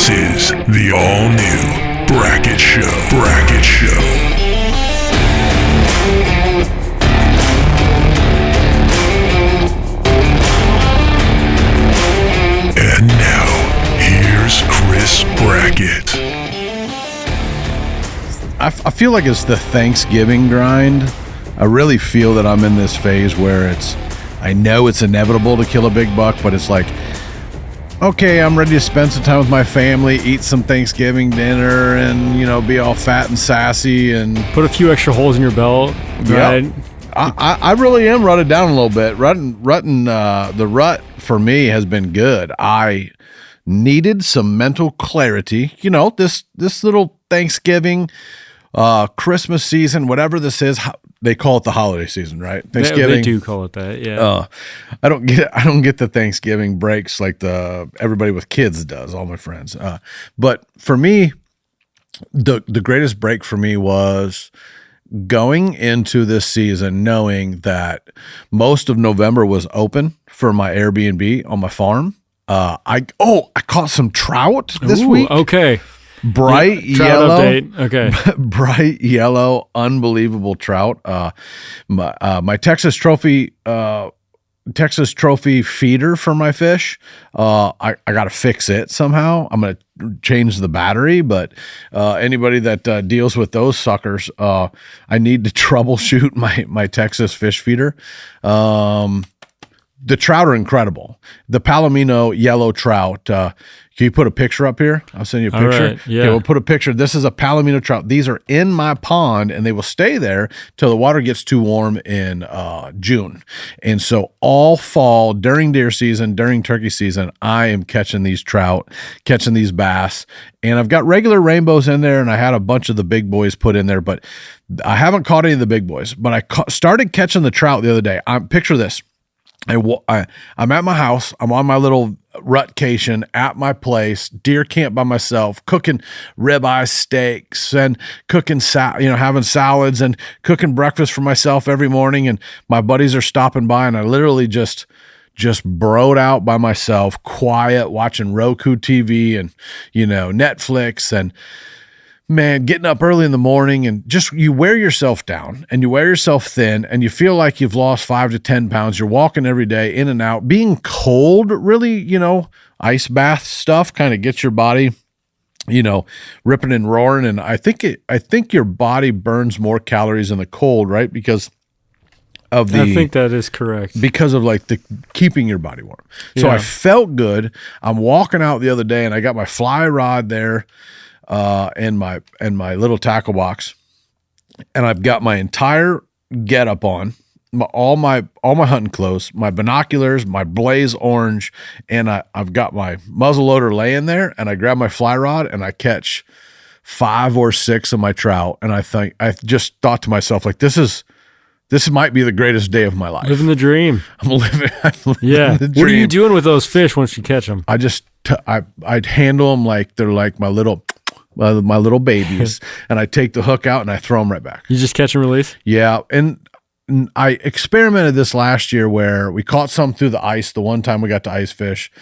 This is the all-new Brackett Show. Brackett Show. And now, here's Chris Brackett. I feel like it's the Thanksgiving grind. I really feel that I'm in this phase where I know it's inevitable to kill a big buck, but it's like, okay, I'm ready to spend some time with my family, eat some Thanksgiving dinner, and, be all fat and sassy and put a few extra holes in your belt. Right? Yep. I really am rutted down a little bit. The rut for me has been good. I needed some mental clarity. This little Thanksgiving, Christmas season, whatever this is, they call it the holiday season, right? Thanksgiving. They do call it that, yeah. I don't get the Thanksgiving breaks like everybody with kids does, all my friends. But for me, the greatest break for me was going into this season knowing that most of November was open for my Airbnb on my farm. I caught some trout this week. Okay. Bright trout yellow, update. Okay. Bright yellow, unbelievable trout. My Texas Trophy feeder for my fish. I got to fix it somehow. I'm gonna change the battery, but anybody that deals with those suckers, I need to troubleshoot my Texas fish feeder. The trout are incredible. The Palomino yellow trout. Can you put a picture up here? I'll send you a picture. All right, yeah. Okay, we'll put a picture. This is a Palomino trout. These are in my pond, and they will stay there till the water gets too warm in June. And so all fall, during deer season, during turkey season, I am catching these trout, catching these bass. And I've got regular rainbows in there, and I had a bunch of the big boys put in there, but I haven't caught any of the big boys. But I started catching the trout the other day. Picture this. I'm at my house. I'm on my little rutcation at my place, deer camp by myself, cooking ribeye steaks and cooking, having salads and cooking breakfast for myself every morning. And my buddies are stopping by, and I literally just broed out by myself, quiet, watching Roku TV and, Netflix, and man, getting up early in the morning, and just you wear yourself down and you wear yourself thin, and you feel like you've lost 5 to 10 pounds. You're walking every day in and out. Being cold, really, ice bath stuff kind of gets your body, ripping and roaring. And I think your body burns more calories in the cold, right? Because I think that is correct. Because of the keeping your body warm. So Yeah. I felt good. I'm walking out the other day, and I got my fly rod there. And my little tackle box, and I've got my entire getup on, all my hunting clothes, my binoculars, my blaze orange, and I've got my muzzle loader laying there, and I grab my fly rod and I catch 5 or 6 of my trout, and I just thought to myself, this might be the greatest day of my life. Living the dream. I'm living Yeah. the dream. What are you doing with those fish once you catch them? I'd handle them like they're like my little babies, and I take the hook out and I throw them right back. You just catch and release? Yeah, and I experimented this last year where we caught some through the ice. The one time we got to ice fish,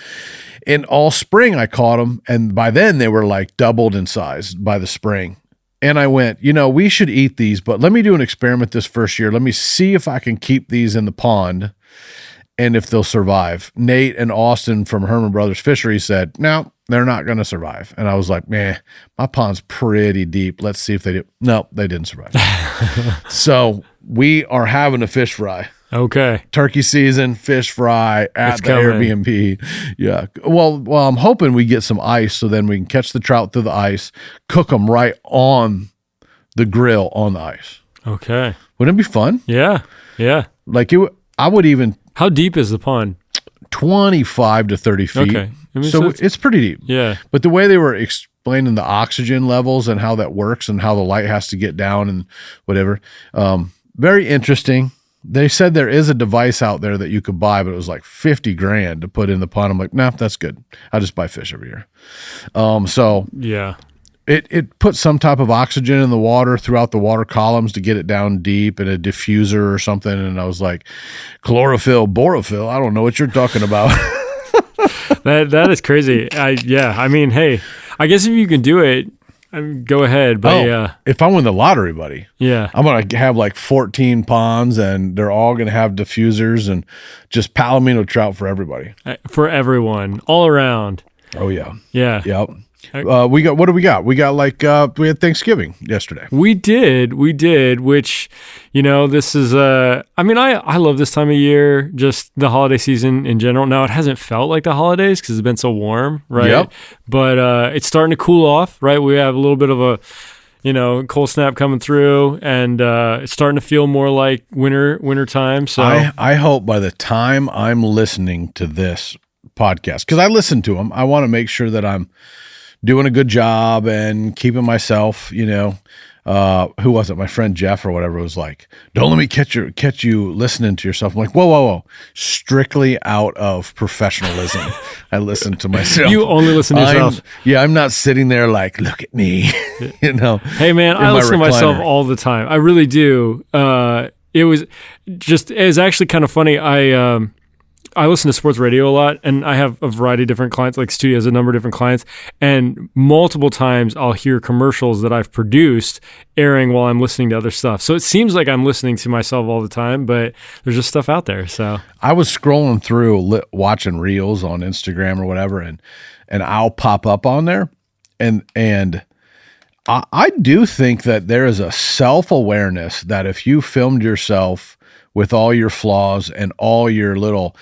in all spring I caught them, and by then they were like doubled in size by the spring. And I went, we should eat these, but let me do an experiment this first year. Let me see if I can keep these in the pond and if they'll survive. Nate and Austin from Herman Brothers Fishery said, no, they're not going to survive. And I was like, man, my pond's pretty deep. Let's see if they do. No, they didn't survive. So we are having a fish fry. Okay. Turkey season, fish fry at the Airbnb. Yeah. Well, I'm hoping we get some ice so then we can catch the trout through the ice, cook them right on the grill on the ice. Okay. Wouldn't it be fun? Yeah. Yeah. I would even. How deep is the pond? 25 to 30 feet. Okay. So it's pretty deep. Yeah. But the way they were explaining the oxygen levels and how that works and how the light has to get down and whatever, very interesting. They said there is a device out there that you could buy, but it was like $50,000 to put in the pond. I'm like, nah, that's good. I just buy fish every year. So yeah. It puts some type of oxygen in the water throughout the water columns to get it down deep, and a diffuser or something. And I was like, chlorophyll, borophyll. I don't know what you're talking about. That is crazy. I mean, hey, I guess if you can do it, go ahead. But if I win the lottery, buddy, yeah, I'm going to have like 14 ponds and they're all going to have diffusers and just palomino trout for everybody. For everyone, all around. Oh, yeah. Yeah. Yep. What do we got? We got we had Thanksgiving yesterday. We did, which, this is, I love this time of year, just the holiday season in general. Now, it hasn't felt like the holidays because it's been so warm, right? Yep. But it's starting to cool off, right? We have a little bit of a, cold snap coming through, and it's starting to feel more like winter time. So I hope by the time I'm listening to this podcast, because I listen to them, I want to make sure that I'm doing a good job and keeping myself, who was it? My friend Jeff or whatever was like, don't let me catch you listening to yourself. I'm like, whoa. Strictly out of professionalism. I listen to myself. You only listen to yourself. I'm not sitting there like, look at me, Hey man, I listen to myself all the time. I really do. It's actually kind of funny. I listen to sports radio a lot, and I have a variety of different clients, like Studio has a number of different clients, and multiple times I'll hear commercials that I've produced airing while I'm listening to other stuff. So it seems like I'm listening to myself all the time, but there's just stuff out there. So I was scrolling through watching reels on Instagram or whatever, and I'll pop up on there, and I do think that there is a self-awareness that if you filmed yourself with all your flaws and all your little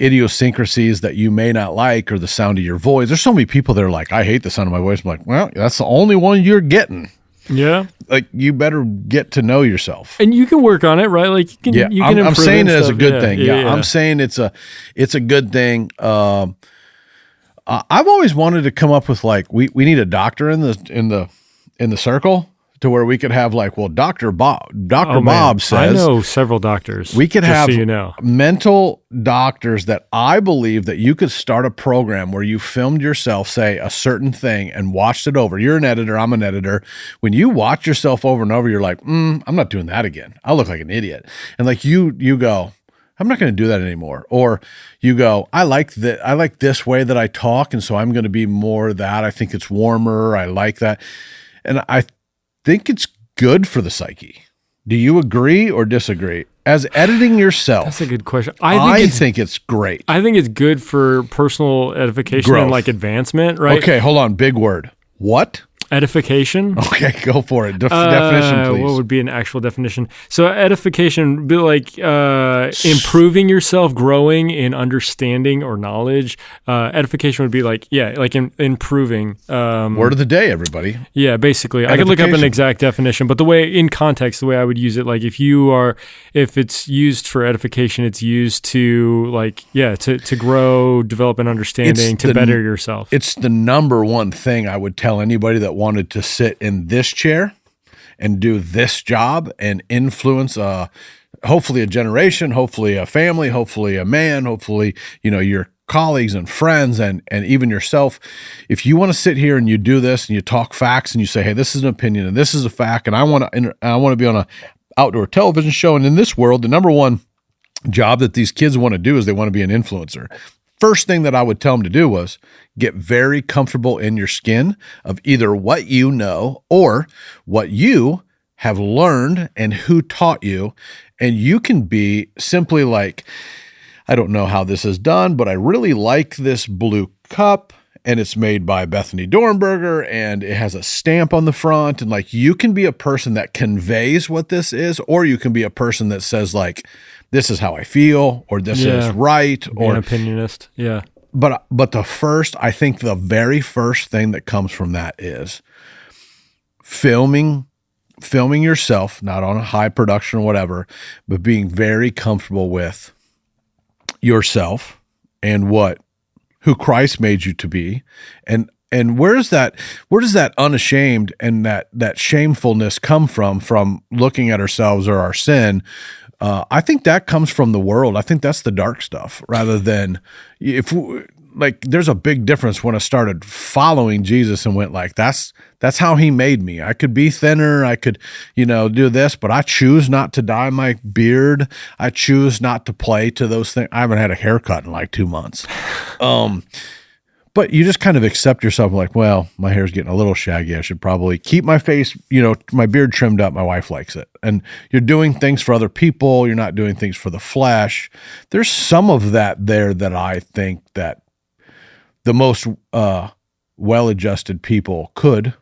idiosyncrasies that you may not like, or the sound of your voice. There's so many people that are like, I hate the sound of my voice. I'm like, well, that's the only one you're getting. Yeah. Like, you better get to know yourself. And you can work on it, right? Like, you can improve. I'm saying it as a good thing. Yeah. I'm saying it's a good thing. I've always wanted to come up with like, we need a doctor in the circle, to where we could have like, well, Dr. Bob says. I know several doctors. We could have so mental doctors that I believe that you could start a program where you filmed yourself say a certain thing and watched it over. You're an editor. I'm an editor. When you watch yourself over and over, you're like, I'm not doing that again. I look like an idiot. And like you go, I'm not going to do that anymore. Or you go, I like this way that I talk. And so I'm going to be more that. I think it's warmer. I like that. And I think it's good for the psyche. Do you agree or disagree? As editing yourself. That's a good question. I think it's great. I think it's good for personal edification Growth. and like advancement, right? Okay, hold on. Big word. What? Edification. Okay, go for it. Definition, please. What would be an actual definition? So edification would be like improving yourself, growing in understanding or knowledge. Edification would be like, improving. Word of the day, everybody. Yeah, basically. I could look up an exact definition, but the way I would use it, like if it's used for edification, it's used to to grow, develop an understanding, to better yourself. It's the number one thing I would tell anybody that wanted to sit in this chair and do this job and influence hopefully a generation, hopefully a family, hopefully a man, hopefully your colleagues and friends and even yourself. If you want to sit here and you do this and you talk facts and you say, hey, this is an opinion and this is a fact, and I want to be on a outdoor television show, and in this world, the number one job that these kids want to do is they want to be an influencer. First thing that I would tell them to do was get very comfortable in your skin of either what you know or what you have learned and who taught you. And you can be simply like, I don't know how this is done, but I really like this blue cup, and it's made by Bethany Dornberger, and it has a stamp on the front. And like, you can be a person that conveys what this is, or you can be a person that says like, this is how I feel, or this is right, or an opinionist. Yeah. But I think the very first thing that comes from that is filming yourself, not on a high production or whatever, but being very comfortable with yourself and who Christ made you to be. And where does that unashamed and that shamefulness come from looking at ourselves or our sin? I think that comes from the world. I think that's the dark stuff, rather than there's a big difference when I started following Jesus and went like, that's how he made me. I could be thinner. I could, do this, but I choose not to dye my beard. I choose not to play to those things. I haven't had a haircut in like 2 months. But you just kind of accept yourself like, well, my hair's getting a little shaggy. I should probably keep my face, my beard trimmed up. My wife likes it. And you're doing things for other people. You're not doing things for the flesh. There's some of that there that I think that the most well-adjusted people could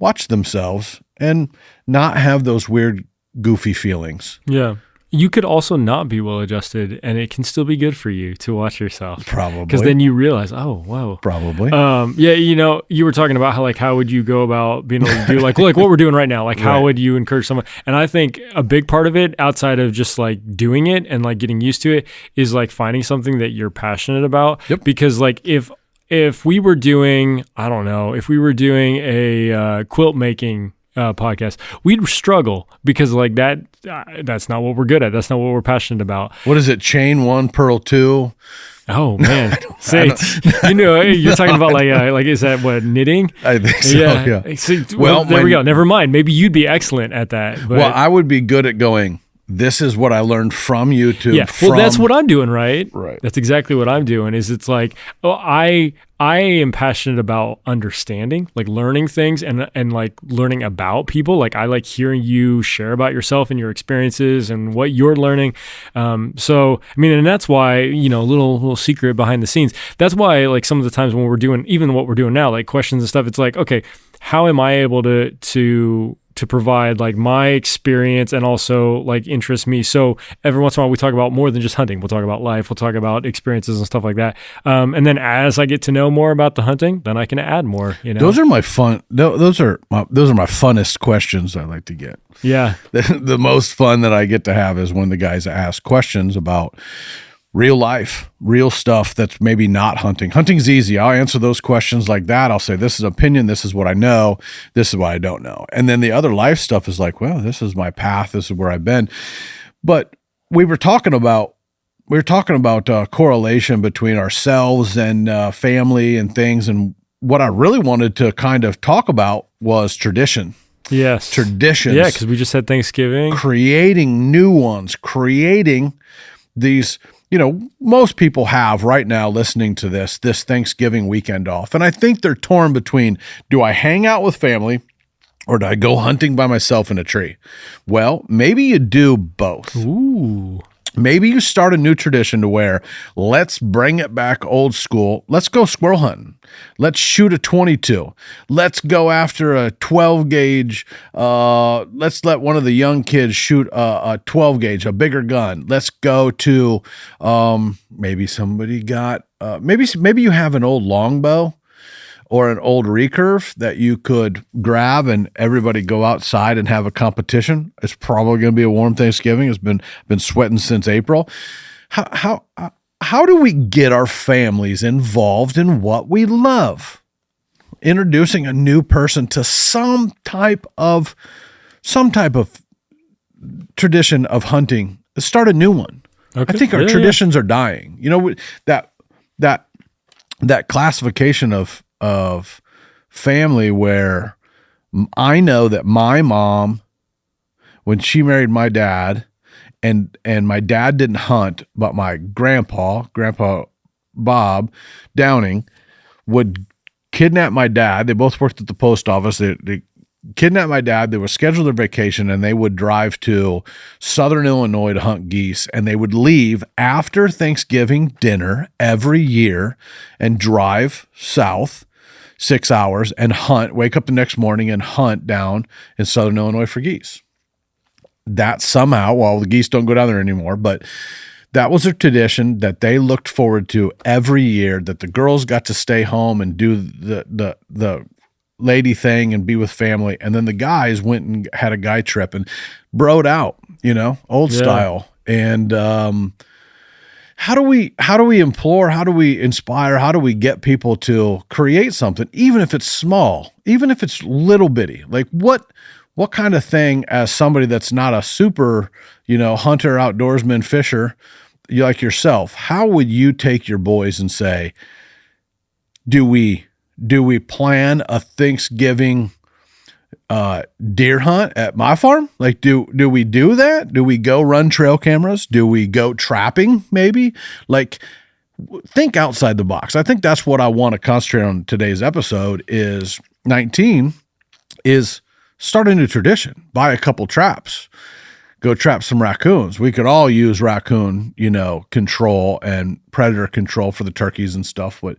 watch themselves and not have those weird, goofy feelings. Yeah. You could also not be well-adjusted, and it can still be good for you to watch yourself. Probably. Because then you realize, oh, wow. Probably. You were talking about how would you go about being able to do like what we're doing right now? Like, how would you encourage someone? And I think a big part of it, outside of just like doing it and like getting used to it, is like finding something that you're passionate about. Yep. Because like if we were doing, I don't know, if we were doing a quilt making podcast, we'd struggle because like that's not what we're good at. That's not what we're passionate about. What is it? Chain 1, pearl 2. Oh man, you're talking about like is that what, knitting? I think so. Yeah. See, well, there we go. Never mind. Maybe you'd be excellent at that. But, well, I would be good at going, this is what I learned from YouTube. Yeah. Well, that's what I'm doing, right? Right. That's exactly what I'm doing. Is it's like, I am passionate about understanding, like learning things and like learning about people. Like I like hearing you share about yourself and your experiences and what you're learning. So, I mean, and that's why, little secret behind the scenes. That's why like some of the times when we're doing, even what we're doing now, like questions and stuff, it's like, okay, how am I able to provide like my experience and also like interest me. So every once in a while we talk about more than just hunting. We'll talk about life. We'll talk about experiences and stuff like that. And then as I get to know more about the hunting, then I can add more, Those are my fun. Those are my funnest questions I like to get. Yeah. The most fun that I get to have is when the guys ask questions about real life, real stuff that's maybe not hunting. Hunting's easy. I'll answer those questions like that. I'll say, this is opinion. This is what I know. This is what I don't know. And then the other life stuff is like, well, this is my path. This is where I've been. But we were talking about correlation between ourselves and family and things. And what I really wanted to kind of talk about was tradition. Yes. Traditions. Yeah, because we just had Thanksgiving. Creating new ones, creating these, most people have right now listening to this Thanksgiving weekend off. And I think they're torn between, do I hang out with family or do I go hunting by myself in a tree? Well, maybe you do both. Ooh. Maybe you start a new tradition to where let's bring it back old school. Let's go squirrel hunting. Let's shoot a 22. Let's go after a 12 gauge. Let's let one of the young kids shoot a 12 gauge, a bigger gun. Let's go to maybe somebody got maybe you have an old longbow or an old recurve that you could grab and everybody go outside and have a competition. It's probably going to be a warm Thanksgiving. It's been sweating since April. How do we get our families involved in what we love? Introducing a new person to some type of tradition of hunting. Let's start a new one. Okay. I think our traditions are dying. That classification of family where I know that my mom, when she married my dad, and my dad didn't hunt, but my grandpa Bob Downing, would kidnap my dad. They both worked at the post office. They kidnapped my dad. They would schedule their vacation, and they would drive to southern Illinois to hunt geese. And they would leave after Thanksgiving dinner every year and drive south 6 hours and hunt, wake up the next morning and hunt down in southern Illinois for geese. That somehow, well, the geese don't go down there anymore, but that was a tradition that they looked forward to every year, that the girls got to stay home and do the lady thing and be with family. And then the guys went and had a guy trip and broed out, old style. And how do we implore, how do we inspire, how do we get people to create something, even if it's small, even if it's little bitty? Like what kind of thing, as somebody that's not a super, hunter, outdoorsman, fisher, like yourself, how would you take your boys and say, do we plan a Thanksgiving deer hunt at my farm? Like, do we do that? Do we go run trail cameras? Do we go trapping maybe? Like, think outside the box. I think that's what I want to concentrate on today's episode is 19 is start a new tradition. Buy a couple traps. Go trap some raccoons. We could all use raccoon, control and predator control for the turkeys and stuff. But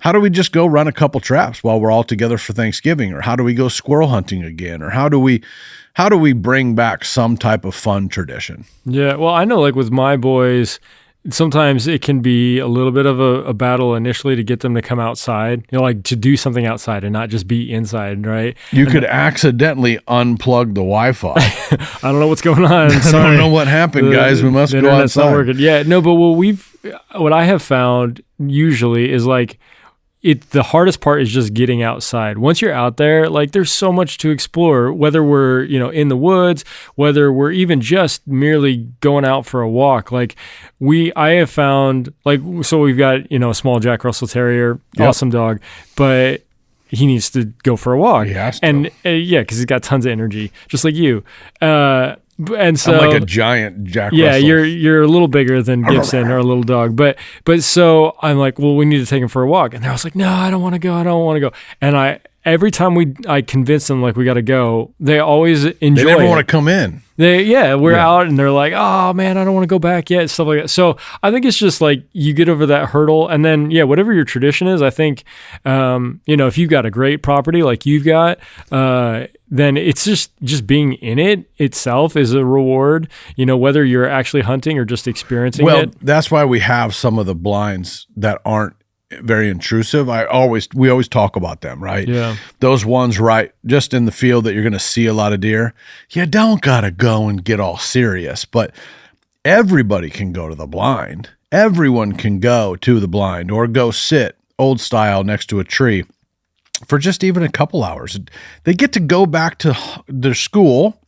how do we just go run a couple traps while we're all together for Thanksgiving? Or how do we go squirrel hunting again? Or how do we bring back some type of fun tradition? Yeah, well, I know like with my boys, sometimes it can be a little bit of a battle initially to get them to come outside, like to do something outside and not just be inside, right? You could accidentally unplug the Wi-Fi. I don't know what's going on. I don't know what happened, guys. We must go outside. Not working. Yeah, no, but what I have found usually is like, the hardest part is just getting outside. Once you're out there, like there's so much to explore, whether we're, in the woods, whether we're even just merely going out for a walk. Like I have found so we've got, a small Jack Russell Terrier, awesome dog, but he needs to go for a walk. He has to. And cause he's got tons of energy, just like you. And so I'm like a giant Jack Russell. Yeah, you're a little bigger than Gibson or a little dog. But so I'm like, well, we need to take him for a walk. And they're always like, no, I don't want to go. And every time I convince them like we got to go, they always enjoy it. They never want to come in. We're out and they're like, oh man, I don't want to go back yet, stuff like that. So I think it's just like you get over that hurdle, and then whatever your tradition is, I think if you've got a great property like you've got, then it's just being in it itself is a reward, whether you're actually hunting or just experiencing it. Well, that's why we have some of the blinds that aren't very intrusive. We always talk about them, right? Yeah. Those ones right just in the field that you're going to see a lot of deer. You don't got to go and get all serious, but everybody can go to the blind. Everyone can go to the blind or go sit old style next to a tree for just even a couple hours. They get to go back to their school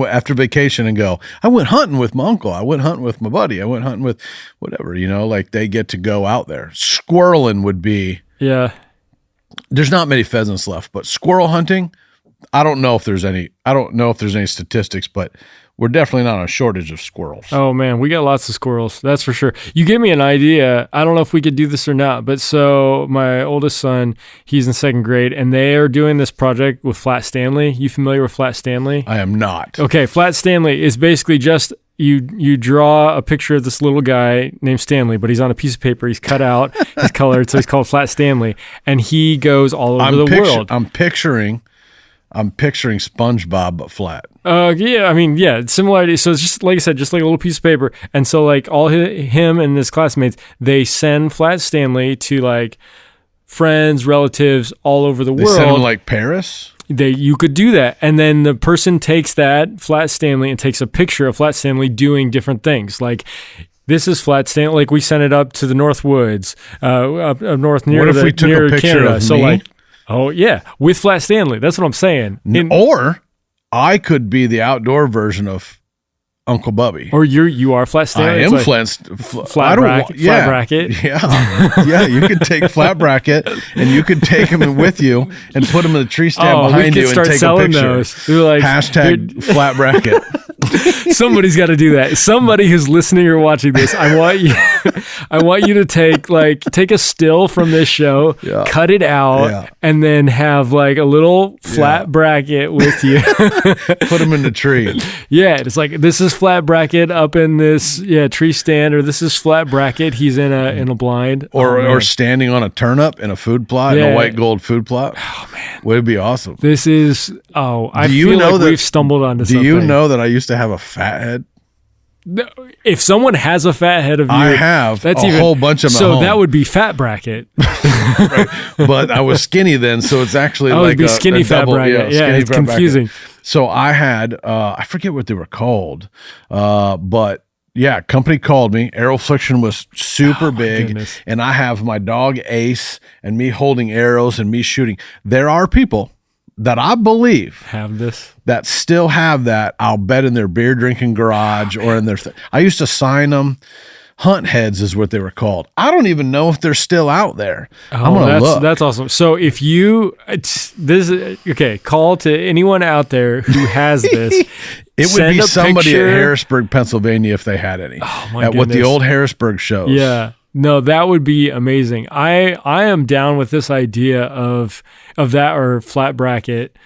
after vacation and go, I went hunting with my uncle. I went hunting with my buddy. I went hunting with whatever, like they get to go out there. Squirreling would be, there's not many pheasants left, but squirrel hunting, I don't know if there's any statistics, but we're definitely not on a shortage of squirrels. Oh man, we got lots of squirrels. That's for sure. You gave me an idea. I don't know if we could do this or not, but so my oldest son, he's in 2nd grade, and they are doing this project with Flat Stanley. You familiar with Flat Stanley? I am not. Okay, Flat Stanley is basically just you draw a picture of this little guy named Stanley, but he's on a piece of paper. He's cut out, he's colored, so he's called Flat Stanley, and he goes all over the world. I'm picturing SpongeBob but flat. Similarity. So it's just like I said, just like a little piece of paper. And so like all him and his classmates, they send Flat Stanley to like friends, relatives all over the world. They send him like Paris? You could do that. And then the person takes that Flat Stanley and takes a picture of Flat Stanley doing different things. Like, this is Flat Stanley. Like we sent it up to the North Woods, up north near What if we took a picture Canada. of So me? like, oh yeah, with Flat Stanley. That's what I'm saying. Or I could be the outdoor version of Uncle Bubby. Or you are Flat Stanley. I am Flat Brackett. Yeah. You could take Flat Brackett and you could take him with you and put him in the tree stand behind you and take a picture. Those. Like, hashtag Flat Brackett. Somebody's got to do that. Somebody who's listening or watching this, I want you to take a still from this show, cut it out, and then have like a little Flat Brackett with you. Put him in the tree. Yeah, it's like, this is Flat Brackett up in this tree stand, or this is Flat Brackett, he's in a blind, or standing on a turnip in a food plot, in a white gold food plot. Oh man, would be awesome. This is I feel like we've stumbled onto something. Do you know that I used to have a fat head? If someone has a fat head of you, I have. That's a whole bunch of them. So that would be Fat Brackett. Right. But I was skinny then, so it's actually like would be skinny Fat Brackett. Yeah, it's confusing. Bracket. So I had I forget what they were called, but yeah, company called me. Arrow Fliction was super big, goodness. And I have my dog Ace and me holding arrows and me shooting. There are people that I believe have this, that still have that. I'll bet in their beer drinking garage or in their. I used to sign them. Hunt heads is what they were called. I don't even know if they're still out there. I'm gonna look. That's awesome. So if you call to anyone out there who has this. It would be somebody at Harrisburg, Pennsylvania, if they had any. Oh my at goodness. what the old Harrisburg shows. Yeah. No, that would be amazing. I am down with this idea of that or flat bracket.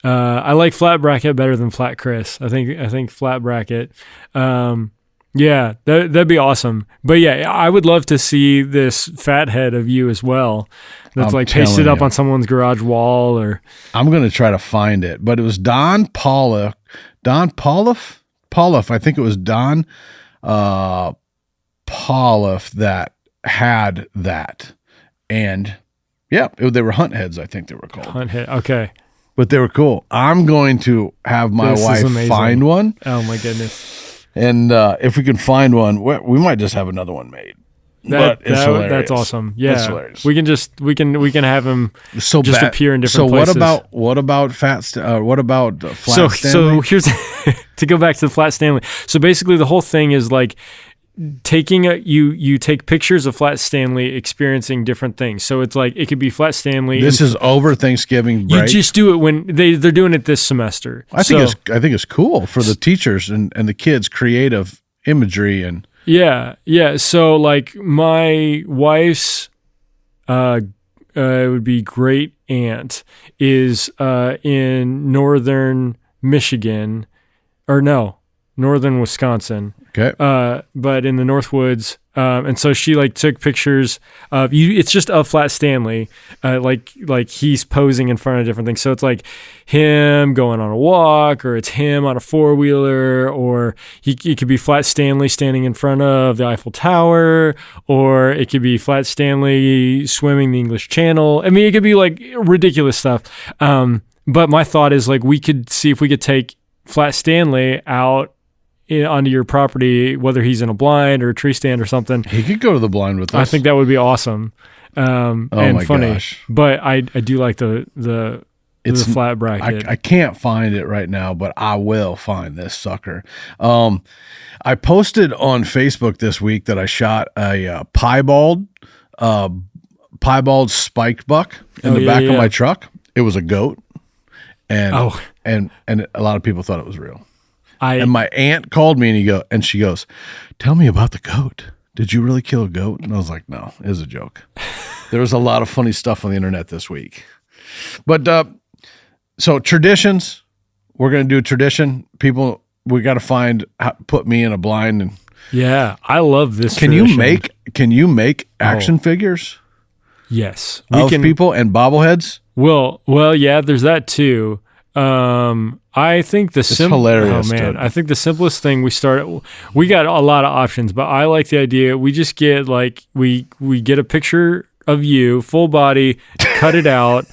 I like flat bracket better than flat Chris. I think flat bracket. Yeah, that'd be awesome. But yeah, I would love to see this fat head of you as well. That's I'm like pasted up telling you. on someone's garage wall or. I'm going to try to find it, but it was Don Pauloff. I think it was Don Pauloff that had that. And yeah, they were hunt heads, I think they were called. Hunt head. Okay. But they were cool. I'm going to have my This is wife amazing. find one. Oh my goodness. And if we can find one, we might just have another one made. But it's hilarious. That's awesome. Yeah. It's hilarious. We can have him So just bad. appear in different so places. what about flat flat So Stanley? here's to go back to the flat Stanley. So basically the whole thing is like taking you take pictures of flat Stanley experiencing different things. So it's like it could be flat Stanley. This is over Thanksgiving break. You just do it when they're doing it this semester. I think it's cool for the teachers and the kids, creative imagery and Yeah. So like my wife's it would be great aunt is in northern Michigan, or no, northern Wisconsin. okay. But in the Northwoods. And so she like took pictures of you. It's just of flat Stanley, like he's posing in front of different things. So it's like him going on a walk, or it's him on a 4-wheeler, or it could be flat Stanley standing in front of the Eiffel Tower, or it could be flat Stanley swimming the English Channel. I mean, it could be like ridiculous stuff. But my thought is like we could see if we could take flat Stanley out onto your property, whether he's in a blind or a tree stand or something. He could go to the blind with us. I think that would be awesome and my funny. gosh. But I do like the flat bracket. I can't find it right now, but I will find this sucker. I posted on Facebook this week that I shot a piebald spiked buck in the back of my truck. It was a goat, and a lot of people thought it was real. And my aunt called me and she goes, "Tell me about the goat. Did you really kill a goat?" And I was like, "No, it was a joke." There was a lot of funny stuff on the internet this week. But so traditions, we're going to do a tradition. People, we got to put me in a blind. And yeah, I love this. Can tradition. you make action figures? Yes, of people and bobbleheads? Well, yeah, there's that too. I think it's hilarious. Oh man, I think the simplest thing we got a lot of options, but I like the idea. We just get like we get a picture of you, full body, cut it out,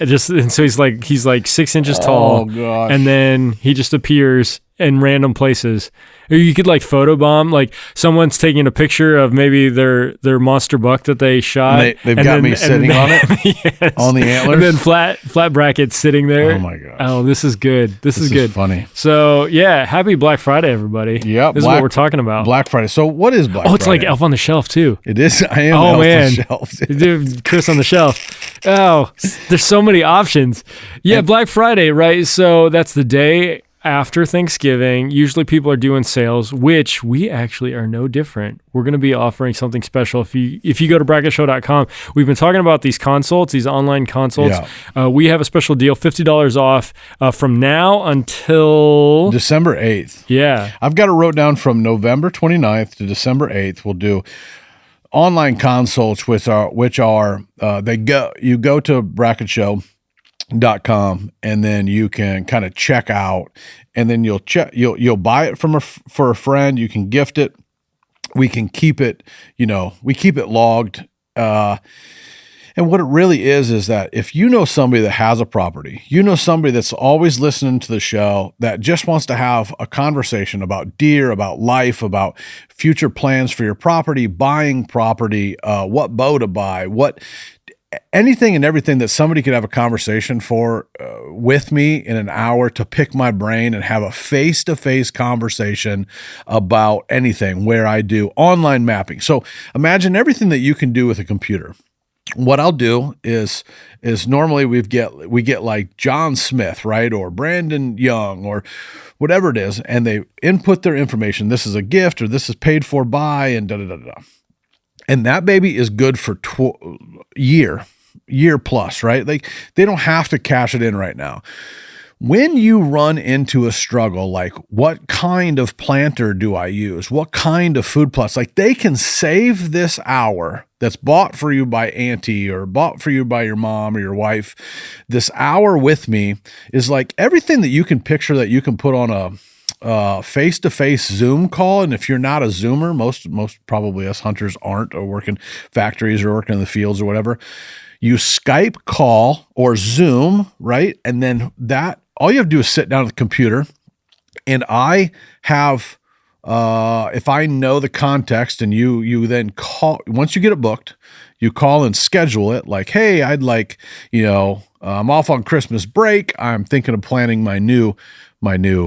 and so he's like 6 inches tall, gosh. and then he just appears in random places. Or you could like photobomb, like someone's taking a picture of maybe their monster buck that they shot. They've got me sitting on it, yes. on the antlers, and then flat brackets sitting there. Oh my gosh! Oh, this is good. This is good. Funny. So yeah, happy Black Friday, everybody. Yep, this is what we're talking about. Black Friday. So what is Black Friday? Oh, it's like Elf on the Shelf too. It is. I am. Oh Elf man, on the Shelf. Dude, Chris on the Shelf. Oh, there's so many options. Yeah, Black Friday, right? So that's the day after Thanksgiving. Usually people are doing sales, which we actually are no different. We're going to be offering something special. If you go to bracketshow.com, we've been talking about these consults, these online consults. Yeah. We have a special deal, $50 off from now until December 8th. Yeah. I've got it wrote down from November 29th to December 8th. We'll do online consults, you go to bracketshow.com and then you can kind of check out, and then you'll buy it for a friend. You can gift it. We can keep it, we keep it logged. And what it really is that if you know somebody that has a property, somebody that's always listening to the show, that just wants to have a conversation about deer, about life, about future plans for your property, buying property, what bow to buy, anything and everything that somebody could have a conversation for with me in an hour to pick my brain and have a face-to-face conversation about anything, where I do online mapping. So imagine everything that you can do with a computer. What I'll do is normally we get like John Smith, right? Or Brandon Young or whatever it is. And they input their information. This is a gift, or this is paid for by, and da-da-da-da. And that baby is good for year plus, right? Like they don't have to cash it in right now. When you run into a struggle, like what kind of planter do I use? What kind of food plots? Like they can save this hour that's bought for you by auntie or bought for you by your mom or your wife. This hour with me is like everything that you can picture that you can put on a face-to-face Zoom call. And if you're not a Zoomer, most probably us hunters aren't, or working factories or working in the fields or whatever. You Skype call or Zoom, right? And then all you have to do is sit down at the computer, and I have, if I know the context, and you then call, once you get it booked, you call and schedule it like, hey, I'd like, I'm off on Christmas break. I'm thinking of planning my new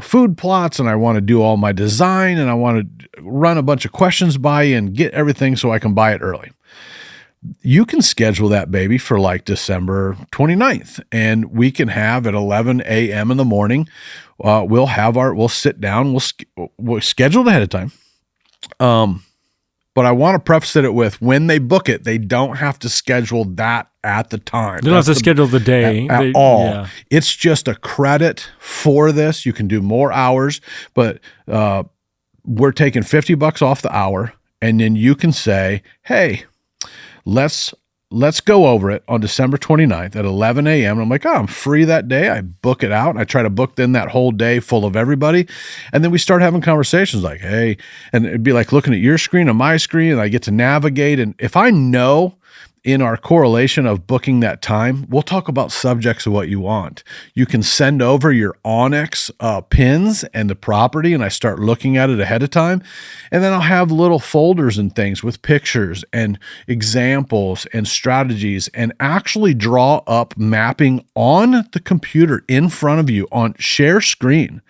food plots, and I want to do all my design, and I want to run a bunch of questions by you and get everything so I can buy it early. You can schedule that baby for like December 29th, and we can have at 11 a.m. in the morning. We'll sit down, we'll schedule it ahead of time. But I want to preface it with, when they book it, they don't have to schedule that at the time. They don't have to schedule the day at all. Yeah. It's just a credit for this. You can do more hours, but we're taking $50 off the hour, and then you can say, hey, let's go over it on December 29th at 11 a.m. And I'm like, I'm free that day. I book it out, and I try to book then that whole day full of everybody. And then we start having conversations like, hey, and it'd be like looking at your screen and my screen, and I get to navigate. And if I know in our correlation of booking that time, we'll talk about subjects of what you want. You can send over your Onyx pins and the property, and I start looking at it ahead of time. And then I'll have little folders and things with pictures and examples and strategies, and actually draw up mapping on the computer in front of you on share screen.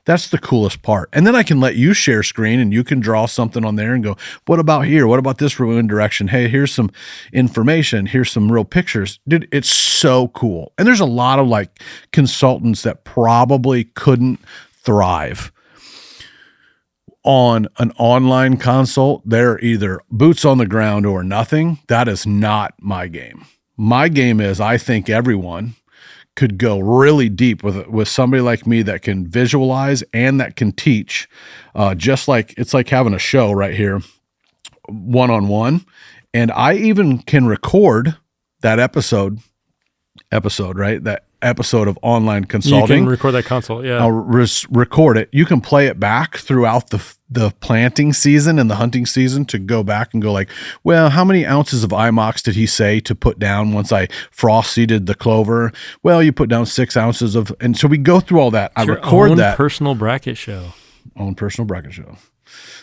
That's the coolest part. And then I can let you share screen, and you can draw something on there and go, what about here? What about this wind direction? Hey, here's some information. Here's some real pictures. Dude, it's so cool. And there's a lot of like consultants that probably couldn't thrive on an online consult. They're either boots on the ground or nothing. That is not my game. My game is, I think everyone could go really deep with somebody like me that can visualize and that can teach, just like it's like having a show right here, one-on-one. And I even can record that episode, right? That episode of online consulting. You can record that consult, yeah. I'll record it. You can play it back throughout the planting season and the hunting season to go back and go like, well, how many ounces of imox did he say to put down once I frost seeded the clover? Well, you put down 6 ounces of, and so we go through all that. I record that. Personal Brackett show. Own personal Brackett show.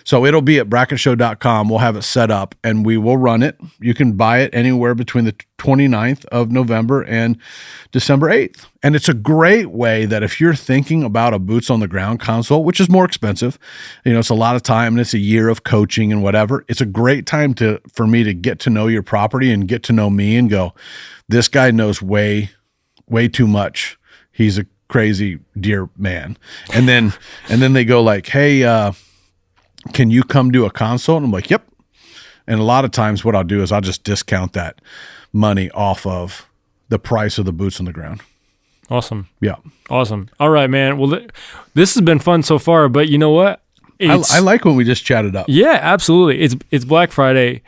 So it'll be at brackettShow.com. We'll have it set up, and we will run it. You can buy it anywhere between the 29th of November and December 8th. And it's a great way that if you're thinking about a boots on the ground consult, which is more expensive, it's a lot of time and it's a year of coaching and whatever. It's a great time for me to get to know your property and get to know me and go, this guy knows way, way too much. He's a crazy deer man. And then they go like, hey, can you come do a consult? And I'm like, yep. And a lot of times what I'll do is I'll just discount that money off of the price of the boots on the ground. Awesome. Yeah. Awesome. All right, man. Well, this has been fun so far, but you know what? I like when we just chatted up. Yeah, absolutely. It's Black Friday.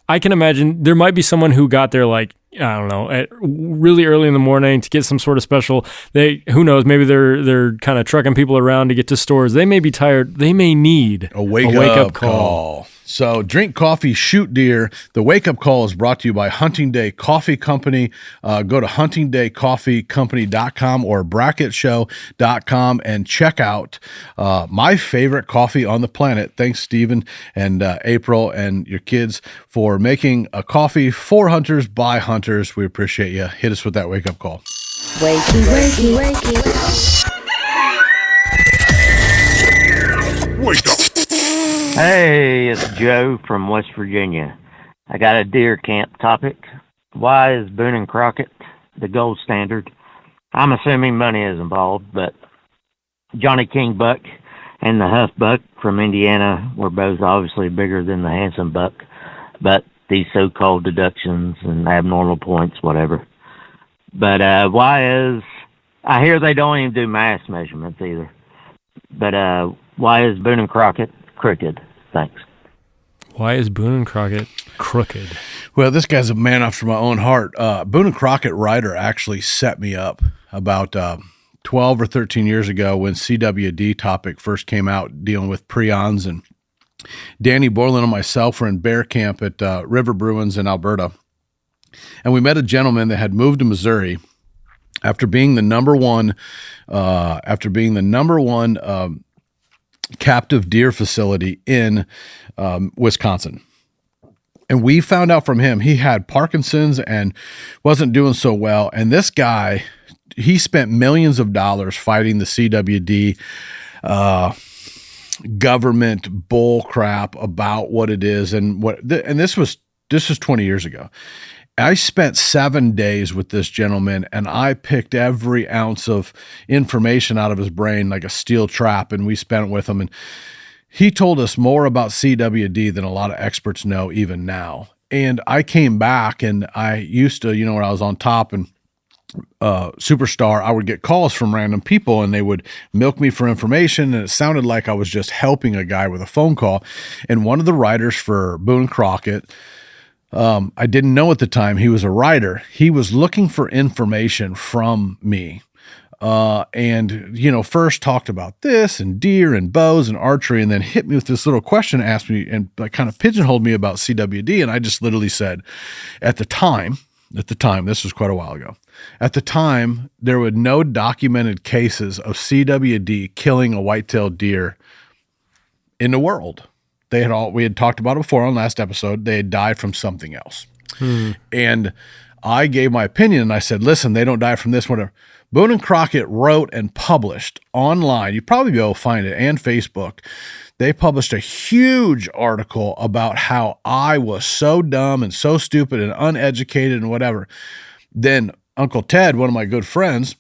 I can imagine there might be someone who got there like, I don't know, at really early in the morning to get some sort of special. Who knows? Maybe they're kind of trucking people around to get to stores. They may be tired. They may need a wake up call. So drink coffee, shoot deer. The wake up call is brought to you by Hunting Day Coffee Company. Go to huntingdaycoffeecompany.com or brackettshow.com and check out my favorite coffee on the planet. Thanks, Stephen and April and your kids for making a coffee for hunters by hunters. We appreciate you. Hit us with that wake up call. Wakey, wakey, wakey. Wake up. Hey, it's Joe from West Virginia. I got a deer camp topic. Why is Boone and Crockett the gold standard? I'm assuming money is involved, but Johnny King Buck and the Huff Buck from Indiana were both obviously bigger than the Handsome Buck but these so-called deductions and abnormal points, whatever. But why is, I hear they don't even do mass measurements either. But why is Boone and Crockett crooked? Thanks. Why is Boone and Crockett crooked? Well, this guy's a man after my own heart. Boone and Crockett writer actually set me up about 12 or 13 years ago when CWD topic first came out, dealing with prions. And Danny Borland and myself were in bear camp at River Bruins in Alberta. And we met a gentleman that had moved to Missouri after being the number one captive deer facility in Wisconsin. And we found out from him he had Parkinson's and wasn't doing so well. And this guy, he spent millions of dollars fighting the CWD government bull crap about what it is and what. And this was 20 years ago. I spent 7 days with this gentleman, and I picked every ounce of information out of his brain like a steel trap, and we spent it with him. And he told us more about CWD than a lot of experts know even now. And I came back, and I used to, when I was on top and Superstar, I would get calls from random people, and they would milk me for information, and it sounded like I was just helping a guy with a phone call. And one of the writers for Boone and Crockett, I didn't know at the time he was a writer. He was looking for information from me. And first talked about this and deer and bows and archery, and then hit me with this little question, asked me and like kind of pigeonholed me about CWD. And I just literally said, at the time, this was quite a while ago. At the time, there were no documented cases of CWD killing a white-tailed deer in the world. We had talked about it before on last episode. They had died from something else. And I gave my opinion, and I said, listen, they don't die from this, whatever. Boone and Crockett wrote and published online, you'd probably be able to find it, and Facebook. They published a huge article about how I was so dumb and so stupid and uneducated and whatever. Then Uncle Ted, one of my good friends,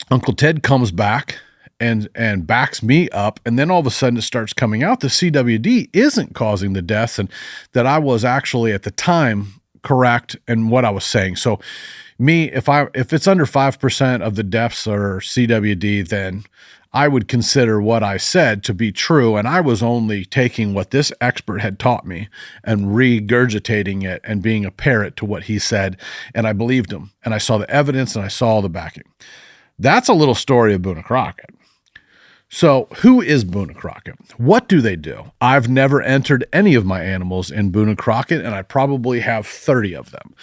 Uncle Ted comes back and backs me up, and then all of a sudden it starts coming out the CWD isn't causing the deaths, and that I was actually at the time correct in what I was saying. So me, if it's under 5% of the deaths are CWD, then I would consider what I said to be true, and I was only taking what this expert had taught me and regurgitating it and being a parrot to what he said, and I believed him, and I saw the evidence, and I saw the backing. That's a little story of Boone and Crockett. So who is Boone and Crockett? What do they do? I've never entered any of my animals in Boone and Crockett, and I probably have 30 of them.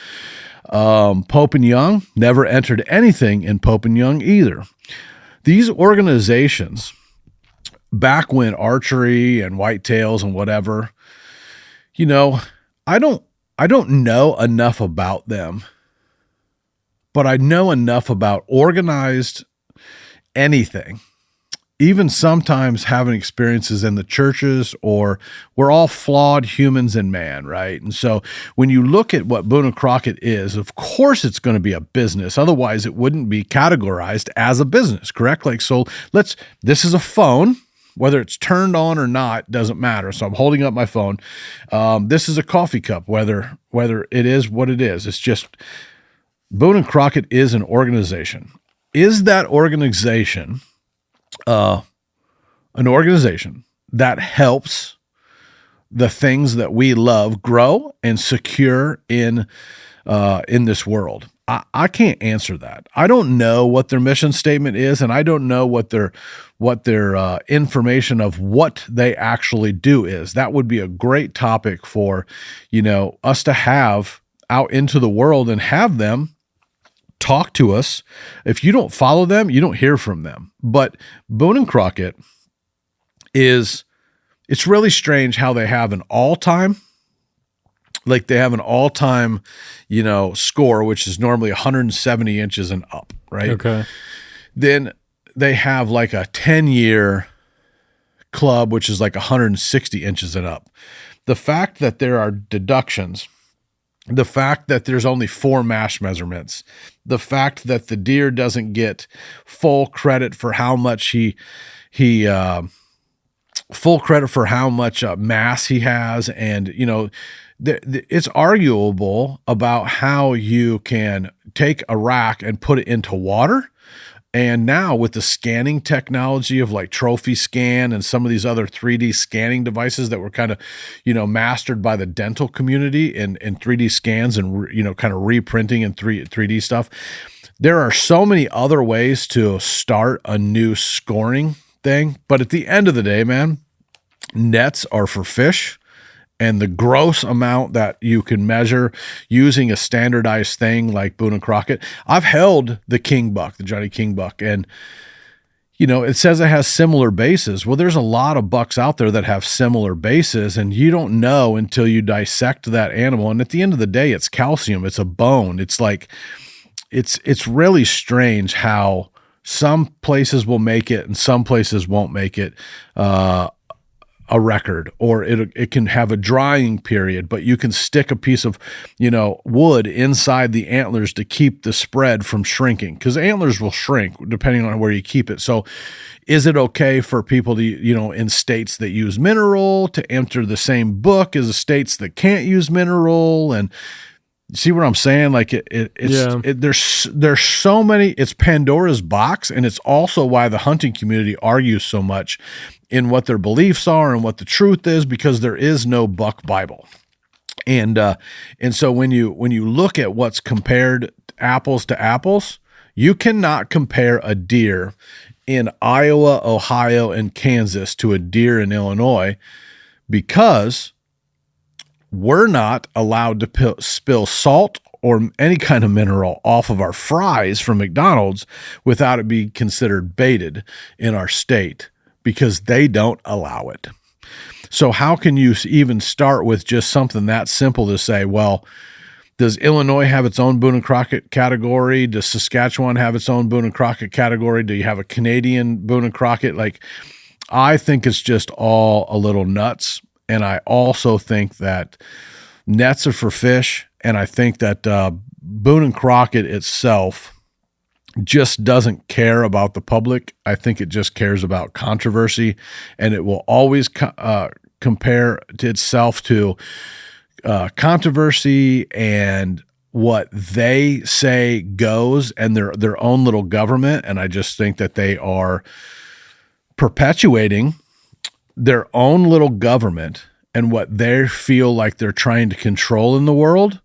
Pope and Young, never entered anything in Pope and Young either. These organizations, back when archery and whitetails and whatever, I don't know enough about them, but I know enough about organized anything. Even sometimes having experiences in the churches, or we're all flawed humans in man, right? And so when you look at what Boone and Crockett is, of course it's going to be a business. Otherwise it wouldn't be categorized as a business, correct? This is a phone, whether it's turned on or not, doesn't matter. So I'm holding up my phone. This is a coffee cup, whether it is what it is. It's just Boone and Crockett is an organization. Is that organization an organization that helps the things that we love grow and secure in this world? I can't answer that. I don't know what their mission statement is, and I don't know what their information of what they actually do is. That would be a great topic for, us to have out into the world and have them talk to us. If you don't follow them, you don't hear from them. But Boone and Crockett it's really strange how they have an all-time, score, which is normally 170 inches and up, right? Okay. Then they have like a 10-year club, which is like 160 inches and up. The fact that there are deductions, the fact that there's only 4 mash measurements, the fact that the deer doesn't get full credit for how much full credit for how much mass he has, and it's arguable about how you can take a rack and put it into water. And now with the scanning technology of like Trophy Scan and some of these other 3D scanning devices that were kind of, mastered by the dental community in 3D scans and, kind of reprinting and 3D stuff, there are so many other ways to start a new scoring thing. But at the end of the day, man, nets are for fish. And the gross amount that you can measure using a standardized thing like Boone and Crockett. I've held the king buck, the Johnny King buck, and it says it has similar bases. Well, there's a lot of bucks out there that have similar bases, and you don't know until you dissect that animal. And at the end of the day, it's calcium, it's a bone. It's like it's really strange how some places will make it and some places won't make it. A record, or it can have a drying period, but you can stick a piece of, wood inside the antlers to keep the spread from shrinking, because antlers will shrink depending on where you keep it. So is it okay for people to, in states that use mineral to enter the same book as the states that can't use mineral? And see what I'm saying? Like there's so many, it's Pandora's box. And it's also why the hunting community argues so much in what their beliefs are and what the truth is, because there is no buck Bible. And so when you look at what's compared apples to apples, you cannot compare a deer in Iowa, Ohio, and Kansas to a deer in Illinois, because we're not allowed to spill salt or any kind of mineral off of our fries from McDonald's without it being considered baited in our state, because they don't allow it. So how can you even start with just something that simple to say, well, does Illinois have its own Boone and Crockett category? Does Saskatchewan have its own Boone and Crockett category? Do you have a Canadian Boone and Crockett? Like, I think it's just all a little nuts. And I also think that nets are for fish. And I think that Boone and Crockett itself just doesn't care about the public. I think it just cares about controversy, and it will always compare to itself to controversy and what they say goes, and their own little government. And I just think that they are perpetuating their own little government and what they feel like they're trying to control in the world.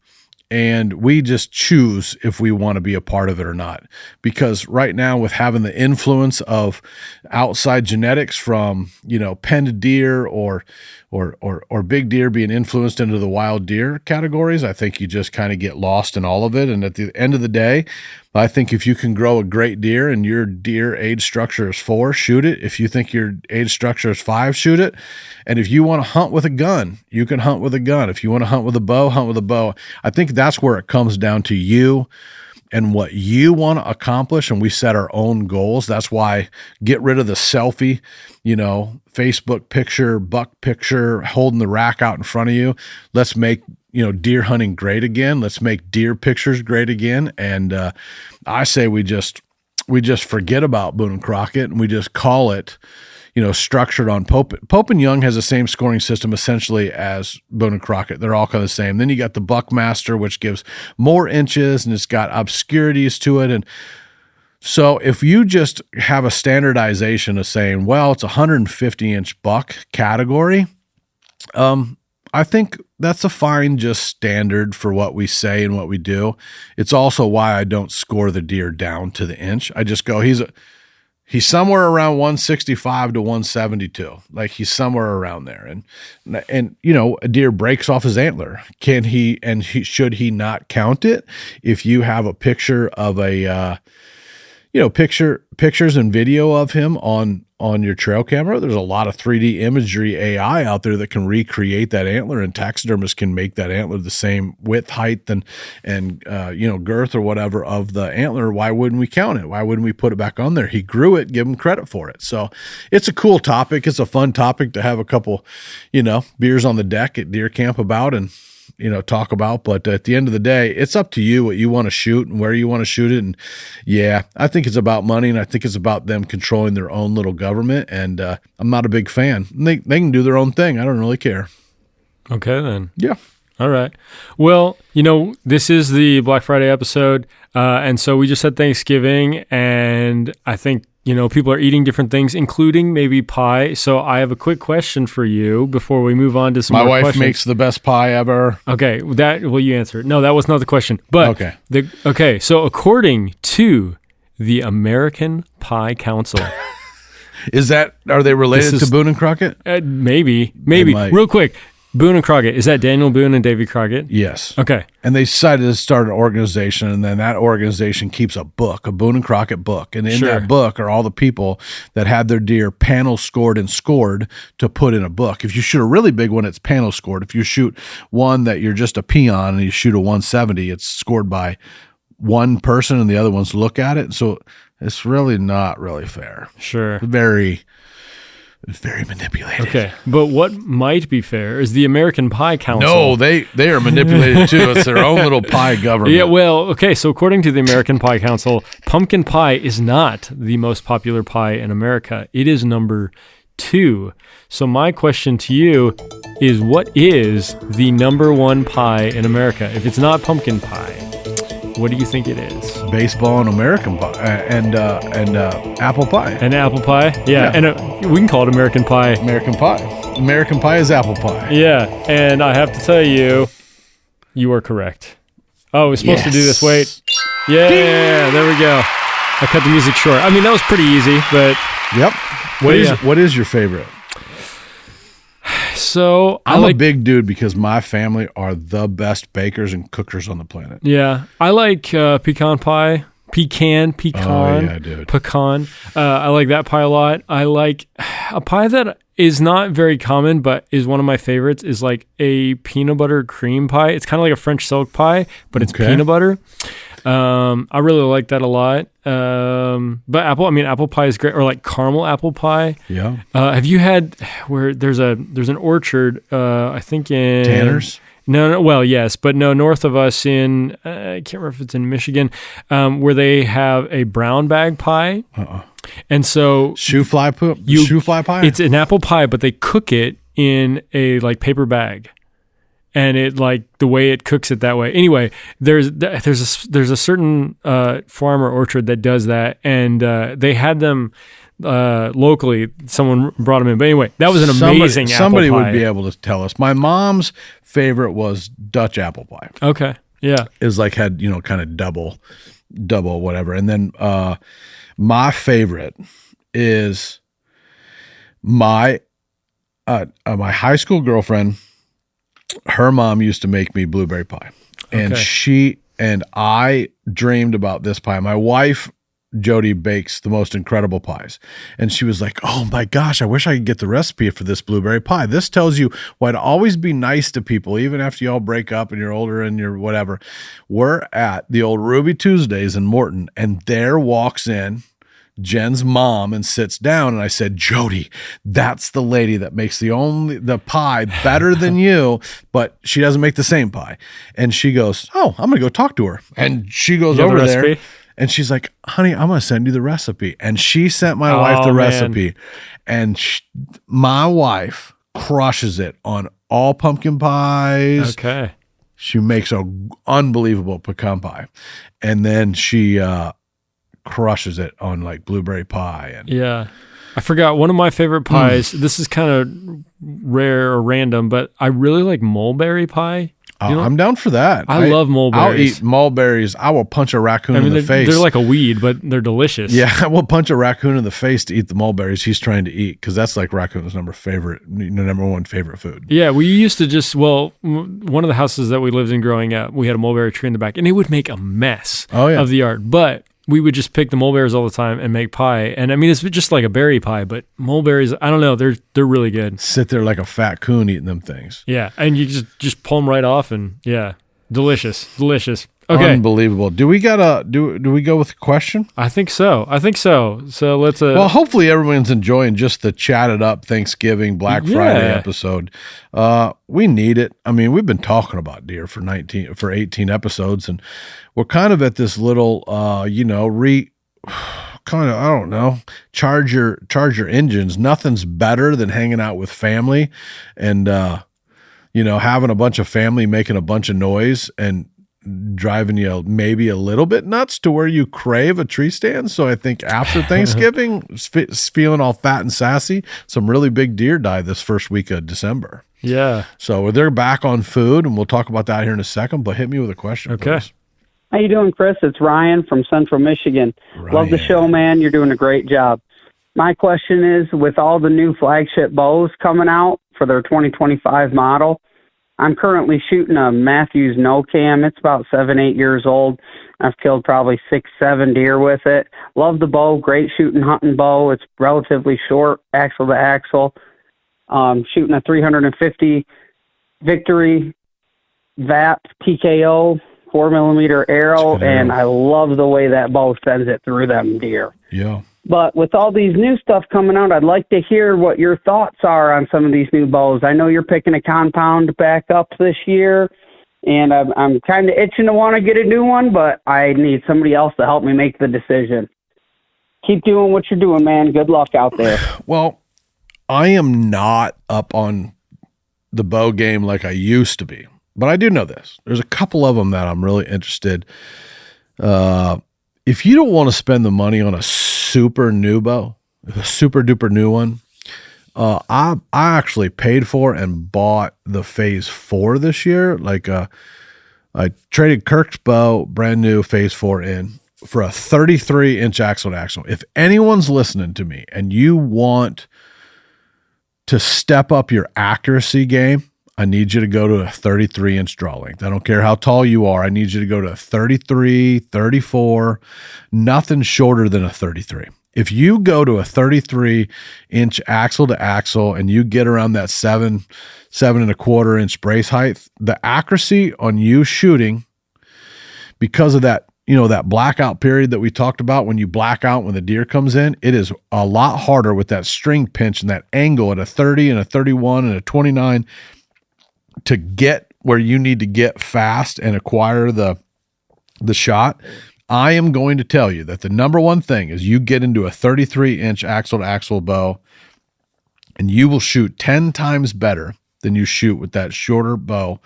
And we just choose if we want to be a part of it or not. Because right now, with having the influence of outside genetics from, penned deer or big deer being influenced into the wild deer categories, I think you just kind of get lost in all of it. And at the end of the day, I think if you can grow a great deer and your deer age structure is 4, shoot it. If you think your age structure is 5, shoot it. And if you want to hunt with a gun, you can hunt with a gun. If you want to hunt with a bow, hunt with a bow. I think that's where it comes down to you and what you want to accomplish. And we set our own goals. That's why get rid of the selfie, Facebook picture, buck picture, holding the rack out in front of you. Let's make deer hunting great again. Let's make deer pictures great again. And I say we just forget about Boone and Crockett, and we just call it, structured on Pope. Pope and Young has the same scoring system essentially as Boone and Crockett. They're all kind of the same. Then you got the Buckmaster, which gives more inches and it's got obscurities to it. And so if you just have a standardization of saying, well, it's a 150-inch buck category, I think that's a fine just standard for what we say and what we do. It's also why I don't score the deer down to the inch. I just go, he's somewhere around 165 to 172. Like he's somewhere around there. And a deer breaks off his antler. Should he not count it? If you have a picture of pictures and video of him on your trail camera, there's a lot of 3D imagery AI out there that can recreate that antler, and taxidermists can make that antler the same width, height, and girth or whatever of the antler. Why wouldn't we count it? Why wouldn't we put it back on there? He grew it, give him credit for it. So it's a cool topic. It's a fun topic to have a couple, beers on the deck at deer camp about and talk about. But at the end of the day, it's up to you what you want to shoot and where you want to shoot it. And yeah, I think it's about money, and I think it's about them controlling their own little government. And I'm not a big fan. They can do their own thing. I don't really care. Okay, then. Yeah. All right. Well, this is the Black Friday episode. And so we just had Thanksgiving, and I think, people are eating different things, including maybe pie. So I have a quick question for you before we move on to some more questions. My wife makes the best pie ever. Okay. Will you answer it? No, that was not the question. But okay. So according to the American Pie Council. Are they related to Boone and Crockett? Maybe. Real quick. Boone and Crockett. Is that Daniel Boone and Davy Crockett? Yes. Okay. And they decided to start an organization, and then that organization keeps a book, a Boone and Crockett book. And in that book are all the people that had their deer panel scored and scored to put in a book. If you shoot a really big one, it's panel scored. If you shoot one that you're just a peon and you shoot a 170, it's scored by one person and the other ones look at it. So it's really not really fair. Sure. Very manipulated. Okay. But what might be fair is the American Pie Council. No, they are manipulated too. It's their own little pie government. Yeah, well, okay. So according to the American Pie Council, pumpkin pie is not the most popular pie in America. It is number 2. So my question to you is, what is the number 1 pie in America? If it's not pumpkin pie, what do you think it is? Baseball and American pie and apple pie. And apple pie? Yeah. And we can call it American pie. American pie. American pie is apple pie. Yeah. And I have to tell you, you are correct. Oh, we're supposed to do this. Wait. Yeah. There we go. I cut the music short. I mean, that was pretty easy, but. Yep. What is your favorite? So I'm a big dude because my family are the best bakers and cookers on the planet. Yeah, I like pecan pie. Pecan. Oh yeah, dude. Pecan. I like that pie a lot. I like a pie that is not very common, but is one of my favorites. Is like a peanut butter cream pie. It's kind of like a French silk pie, but it's peanut butter. I really like that a lot. But apple pie is great, or like caramel apple pie. Yeah. Have you had where there's an orchard, I think in Tanner's? No, well, yes, but no, north of us in, I can't remember if it's in Michigan, where they have a brown bag pie. And so shoe fly pie? It's an apple pie, but they cook it in a like paper bag. And it like the way it cooks it that way. Anyway, there's a certain farm or orchard that does that, and they had them locally. Someone brought them in, but anyway, that was an amazing. Somebody apple pie. Would be able to tell us. My mom's favorite was Dutch apple pie. Okay, yeah, is like had kind of double whatever, and then my favorite is my high school girlfriend. Her mom used to make me blueberry pie, and she and I dreamed about this pie. My wife, Jody, bakes the most incredible pies, and she was like, "Oh my gosh, I wish I could get the recipe for this blueberry pie." This tells you why to always be nice to people, even after you all break up and you're older and you're whatever. We're at the old Ruby Tuesdays in Morton, and there walks in Jen's mom and sits down, and I said, "Jody, that's the lady that makes the pie better than you, but she doesn't make the same pie." And she goes, "Oh, I'm gonna go talk to her." And she goes over there, and she's like, "Honey, I'm gonna send you the recipe." And she sent my wife the recipe, and my wife crushes it on all pumpkin pies. Okay, she makes an unbelievable pecan pie, and then she crushes it on like blueberry pie. And yeah, I forgot one of my favorite pies. This is kind of rare or random, but I really like mulberry pie. I'm down for that. I love mulberries. I'll eat mulberries. I will punch a raccoon in the face. They're like a weed, but they're delicious. Yeah, I will punch a raccoon in the face to eat the mulberries he's trying to eat, because that's like raccoon's number one favorite food. Yeah, we used to one of the houses that we lived in growing up, we had a mulberry tree in the back, and it would make a mess of the yard. But we would just pick the mulberries all the time and make pie. And I mean, it's just like a berry pie, but mulberries, I don't know, they're really good. Sit there like a fat coon eating them things. Yeah, and you just pull them right off, and yeah, delicious. Okay. Unbelievable. Do we go with a question? I think so. So let's well, hopefully everyone's enjoying just the chatted up Thanksgiving Black Friday episode. We need it. I mean, we've been talking about deer for 18 episodes, and we're kind of at this little charge your engines. Nothing's better than hanging out with family and having a bunch of family making a bunch of noise and driving you maybe a little bit nuts to where you crave a tree stand. So I think after Thanksgiving, feeling all fat and sassy, some really big deer died this first week of December. Yeah. So they're back on food, and we'll talk about that here in a second, but hit me with a question. Okay. Please. How you doing, Chris? It's Ryan from Central Michigan. Love the show, man. You're doing a great job. My question is, with all the new flagship bows coming out for their 2025 model, I'm currently shooting a Matthews no cam. It's about 7-8 years old. I've killed probably 6-7 deer with it. Love the bow. Great shooting hunting bow. It's relatively short, axle to axle. Shooting a 350 Victory VAP PKO 4mm arrow, and I love the way that bow sends it through them deer. Yeah. But with all these new stuff coming out, I'd like to hear what your thoughts are on some of these new bows. I know you're picking a compound back up this year, and I'm kind of itching to want to get a new one, but I need somebody else to help me make the decision. Keep doing what you're doing, man. Good luck out there. Well, I am not up on the bow game like I used to be, but I do know this. There's a couple of them that I'm really interested. If you don't want to spend the money on a super new bow, a super duper new one, I actually paid for and bought the Phase 4 this year. I traded Kirk's bow, brand new Phase 4 in for a 33-inch axle to axle. If anyone's listening to me and you want to step up your accuracy game, I need you to go to a 33-inch draw length. I don't care how tall you are. I need you to go to a 33, 34, nothing shorter than a 33. If you go to a 33-inch axle to axle and you get around that 7.25-inch brace height, the accuracy on you shooting, because of that, that blackout period that we talked about, when you black out when the deer comes in, it is a lot harder with that string pinch and that angle at a 30 and a 31 and a 29 to get where you need to get fast and acquire the shot. I am going to tell you that the number one thing is you get into a 33-inch axle to axle bow and you will shoot 10 times better than you shoot with that shorter bow.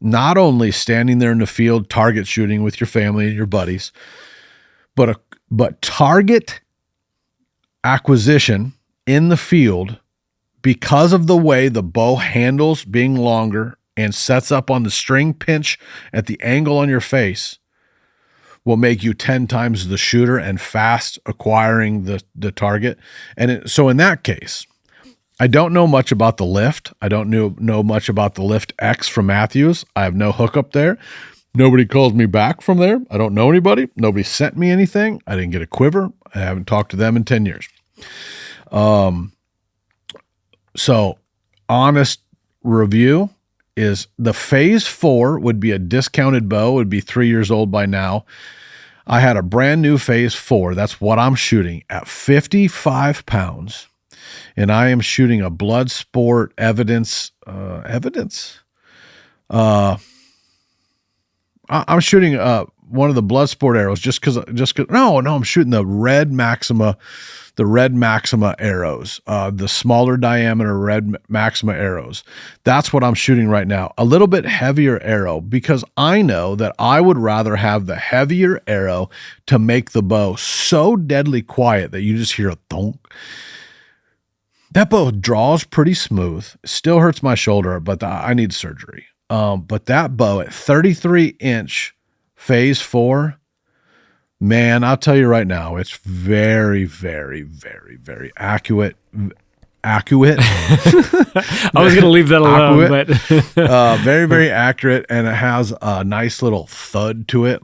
Not only standing there in the field, target shooting with your family and your buddies, but target acquisition in the field, because of the way the bow handles being longer and sets up on the string pinch at the angle on your face, will make you 10 times the shooter and fast acquiring the target. And so in that case, I don't know much about the lift. I don't know much about the Lift X from Matthews. I have no hookup there. Nobody calls me back from there. I don't know anybody. Nobody sent me anything. I didn't get a quiver. I haven't talked to them in 10 years. So honest review is the Phase 4 would be a discounted bow, would be 3 years old by now. I had a brand new Phase 4. That's what I'm shooting at 55 pounds. And I am shooting a Blood Sport evidence. I'm shooting one of the Blood Sport arrows just because no, I'm shooting the Red Maxima arrows, the smaller diameter Red Maxima arrows. That's what I'm shooting right now. A little bit heavier arrow, because I know that I would rather have the heavier arrow to make the bow so deadly quiet that you just hear a thunk. That bow draws pretty smooth. Still hurts my shoulder, but I need surgery. But that bow at 33-inch Phase 4, man, I'll tell you right now, it's very, very, very, very accurate. I was going to leave that alone, but very, very accurate, and it has a nice little thud to it.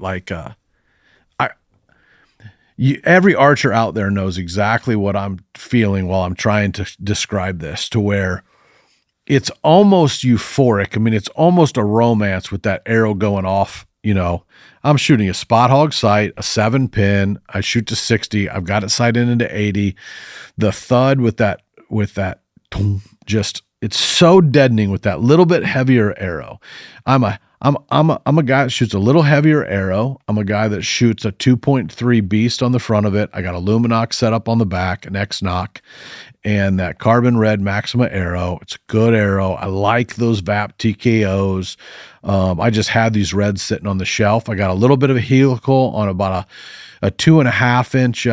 Every archer out there knows exactly what I'm feeling while I'm trying to describe this, to where it's almost euphoric. I mean, it's almost a romance with that arrow going off. I'm shooting a spot hog sight, a 7-pin. I shoot to 60. I've got it sighted into 80. The thud with that, just, it's so deadening with that little bit heavier arrow. I'm I'm a guy that shoots a little heavier arrow. I'm a guy that shoots a 2.3 beast on the front of it. I got a Luminox set up on the back, an X-Nock, and that carbon red Maxima arrow. It's a good arrow. I like those VAP TKOs. I just had these reds sitting on the shelf. I got a little bit of a helical on about a 2.5 inch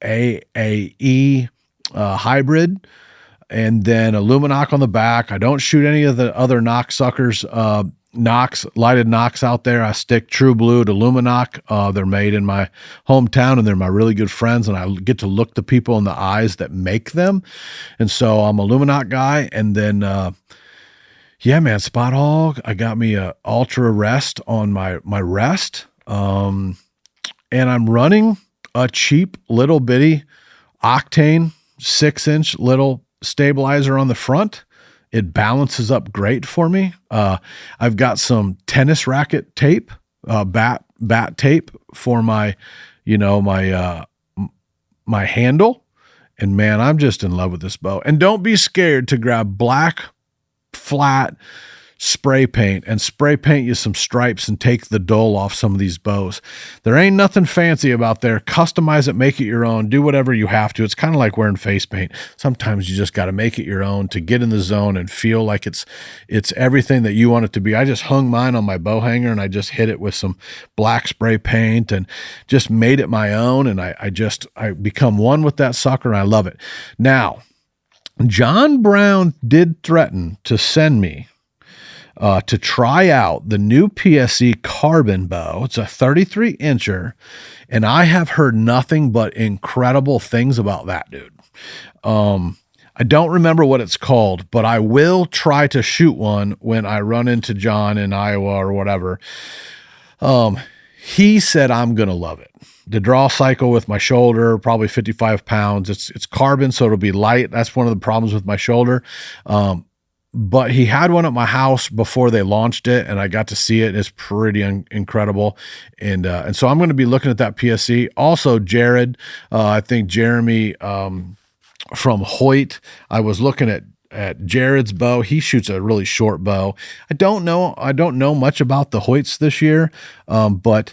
AAE hybrid, and then a Luminox on the back. I don't shoot any of the other Nox suckers, lighted Nox out there. I stick true blue to Luminox. They're made in my hometown, and they're my really good friends, and I get to look the people in the eyes that make them. And so I'm a Luminox guy. And then, yeah, man, Spot Hog. I got me a Ultra Rest on my rest. And I'm running a cheap little bitty Octane 6-inch little stabilizer on the front. It balances up great for me. I've got some tennis racket tape, bat tape for my, my handle. And man, I'm just in love with this bow. And don't be scared to grab black, flat spray paint and spray paint you some stripes and take the dull off some of these bows. There ain't nothing fancy about there. Customize it, make it your own, do whatever you have to. It's kind of like wearing face paint. Sometimes you just got to make it your own to get in the zone and feel like it's everything that you want it to be. I just hung mine on my bow hanger and I just hit it with some black spray paint and just made it my own. And I become one with that sucker. And I love it. Now, John Brown did threaten to send me to try out the new PSE carbon bow. It's a 33 incher, and I have heard nothing but incredible things about that, dude. I don't remember what it's called, but I will try to shoot one when I run into John in Iowa or whatever. He said I'm going to love it. The draw cycle with my shoulder, probably 55 pounds. It's carbon, so it'll be light. That's one of the problems with my shoulder. But he had one at my house before they launched it, and I got to see it. It's pretty incredible. And so I'm going to be looking at that PSE. Also, Jared, I think Jeremy from Hoyt, I was looking at Jared's bow. He shoots a really short bow. I don't know much about the Hoyts this year, but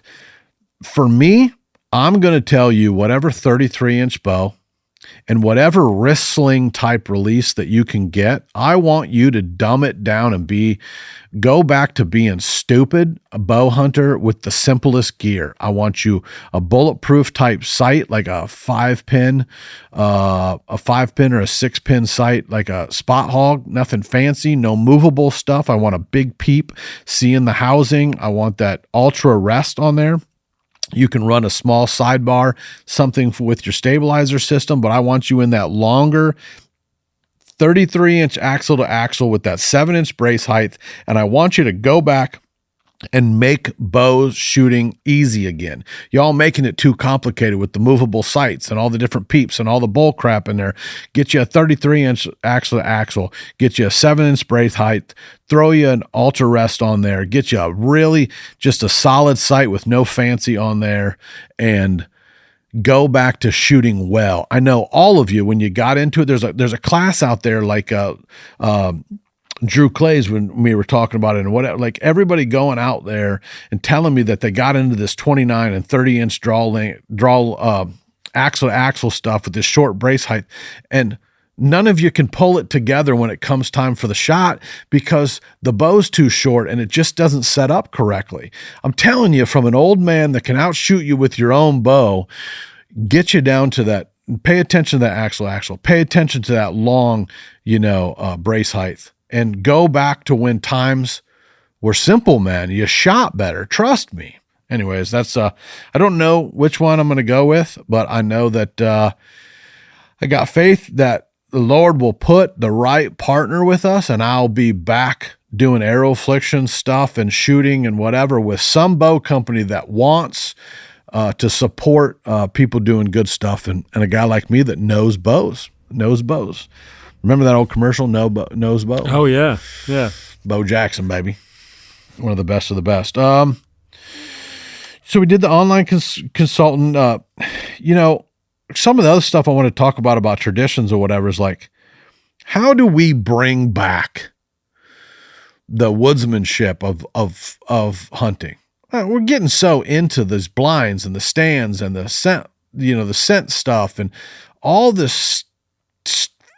for me, I'm going to tell you whatever 33-inch bow and whatever wrist sling type release that you can get, I want you to dumb it down and go back to being stupid, a bow hunter with the simplest gear. I want you a bulletproof type sight, like a 5-pin or a 6-pin sight, like a Spot Hog, nothing fancy, no movable stuff. I want a big peep, seeing the housing. I want that Ultra Rest on there. You can run a small sidebar, something with your stabilizer system, but I want you in that longer 33-inch axle to axle with that 7-inch brace height. And I want you to go back and make bow shooting easy again. Y'all making it too complicated with the movable sights and all the different peeps and all the bull crap in there. Get you a 33-inch axle to axle, get you a 7-inch brace height, throw you an Ultra Rest on there, get you a really just a solid sight with no fancy on there, and go back to shooting well. I know all of you, when you got into it, there's a class out there like Drew Clays, when we were talking about it and whatever, like everybody going out there and telling me that they got into this 29 and 30-inch draw axle to axle stuff with this short brace height, and none of you can pull it together when it comes time for the shot because the bow's too short and it just doesn't set up correctly. I'm telling you, from an old man that can outshoot you with your own bow, get you down to that. Pay attention to that axle. Pay attention to that long, brace height. And go back to when times were simple, man. You shot better. Trust me. Anyways, that's I don't know which one I'm going to go with, but I know that I got faith that the Lord will put the right partner with us, and I'll be back doing arrow affliction stuff and shooting and whatever with some bow company that wants to support people doing good stuff, and a guy like me that knows bows. Remember that old commercial, Knows Bow? Oh, yeah. Yeah. Bo Jackson, baby. One of the best of the best. So we did the online consultant. Some of the other stuff I want to talk about traditions or whatever is like, how do we bring back the woodsmanship of hunting. We're getting so into these blinds and the stands and the scent, the scent stuff and all this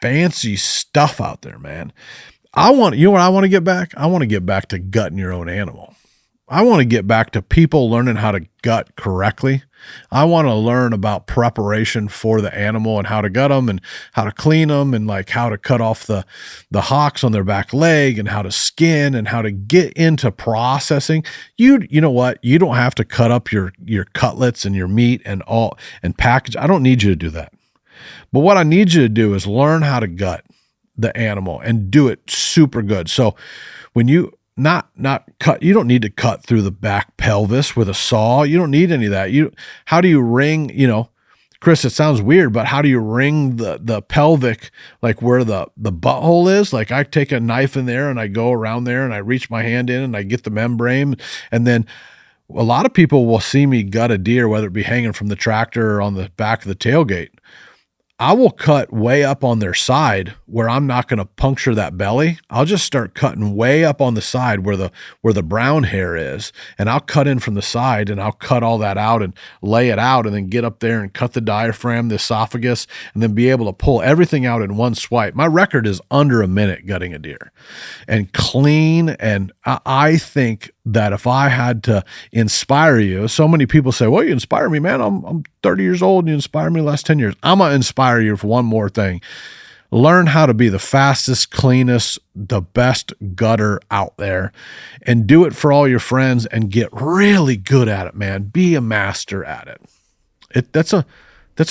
fancy stuff out there, man. What I want to get back? I want to get back to gutting your own animal. I want to get back to people learning how to gut correctly. I want to learn about preparation for the animal and how to gut them and how to clean them and like how to cut off the hocks on their back leg and how to skin and how to get into processing. You know what? You don't have to cut up your cutlets and your meat and package. I don't need you to do that. But what I need you to do is learn how to gut the animal and do it super good. So when you not cut, you don't need to cut through the back pelvis with a saw. You don't need any of that. How do you wring, Chris, it sounds weird, but how do you wring the pelvic, like where the butthole is? Like I take a knife in there and I go around there and I reach my hand in and I get the membrane. And then a lot of people will see me gut a deer, whether it be hanging from the tractor or on the back of the tailgate. I will cut way up on their side where I'm not going to puncture that belly. I'll just start cutting way up on the side where the brown hair is, and I'll cut in from the side and I'll cut all that out and lay it out and then get up there and cut the diaphragm, the esophagus, and then be able to pull everything out in one swipe. My record is under a minute gutting a deer and clean. And I think that if I had to inspire you, so many people say, well, you inspire me, man. I'm 30 years old and you inspire me the last 10 years. I'm going to inspire you for one more thing. Learn how to be the fastest, cleanest, the best gutter out there and do it for all your friends and get really good at it, man. Be a master at it. That's a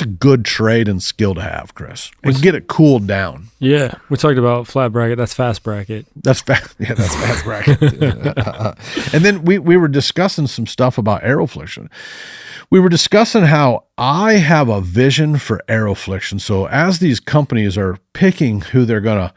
good trade and skill to have, Chris. And get it cooled down. Yeah. We talked about flat bracket. That's fast bracket. That's fast. Yeah, that's fast bracket. And then we were discussing some stuff about arrow fliction. We were discussing how I have a vision for arrow fliction. So as these companies are picking who they're going to,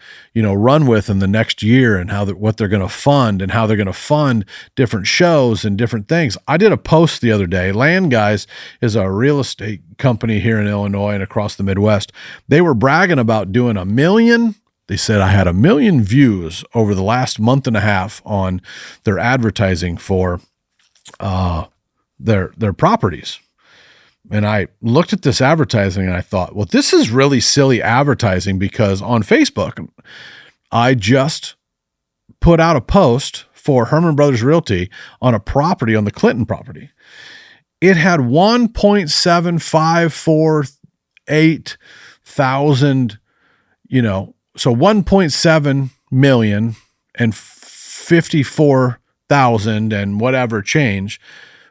run with in the next year and what they're going to fund and how they're going to fund different shows and different things. I did a post the other day. Land Guys is a real estate company here in Illinois and across the Midwest. They were bragging about doing 1 million. They said I had 1 million views over the last month and a half on their advertising for their properties. And I looked at this advertising and I thought, well, this is really silly advertising because on Facebook, I just put out a post for Herman Brothers Realty on a property, on the Clinton property. It had 1.7548 thousand, so 1.7 million and 54,000 and whatever change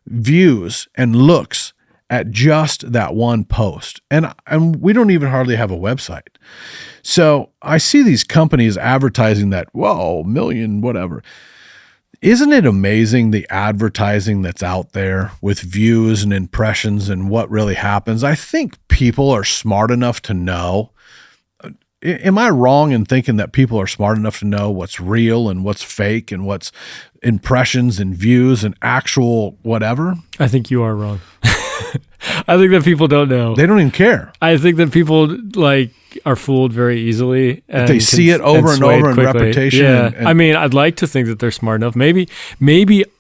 views and looks at just that one post. And we don't even hardly have a website. So I see these companies advertising that, whoa, million, whatever. Isn't it amazing the advertising that's out there with views and impressions and what really happens? I think people are smart enough to know. Am I wrong in thinking that people are smart enough to know what's real and what's fake and what's impressions and views and actual whatever? I think you are wrong. I think that people don't know. They don't even care. I think that people are fooled very easily. And they see it over and over in repetition. Yeah. I mean, I'd like to think that they're smart enough. Maybe,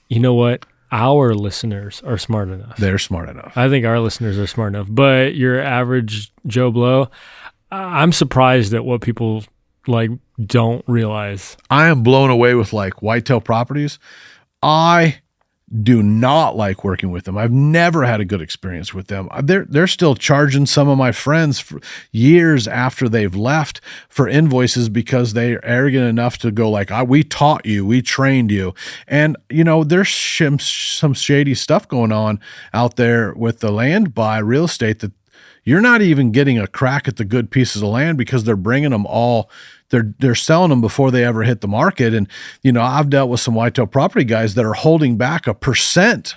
you know what? Our listeners are smart enough. They're smart enough. I think our listeners are smart enough. But your average Joe Blow, I'm surprised at what people don't realize. I am blown away with whitetail properties. I do not like working with them. I've never had a good experience with them. They're still charging some of my friends for years after they've left for invoices because they're arrogant enough to go we taught you, we trained you. And, there's some shady stuff going on out there with the land buy real estate that you're not even getting a crack at the good pieces of land because they're bringing them all. They're selling them before they ever hit the market. And, I've dealt with some whitetail property guys that are holding back 1%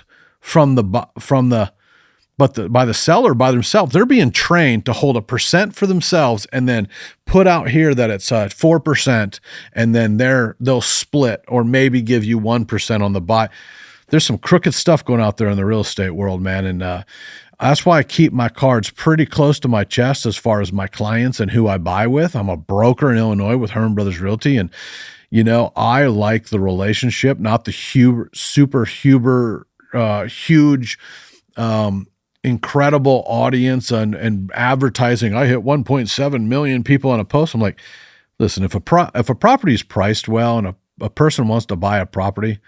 by the seller by themselves. They're being trained to hold 1% for themselves and then put out here that it's 4%. And then they'll split or maybe give you 1% on the buy. there's some crooked stuff going out there in the real estate world, man. And that's why I keep my cards pretty close to my chest as far as my clients and who I buy with. I'm a broker in Illinois with Herman Brothers Realty. And, you know, I like the relationship, not the huge, incredible audience and advertising. I hit 1.7 million people on a post. I'm like, listen, if a property is priced well and a person wants to buy a property,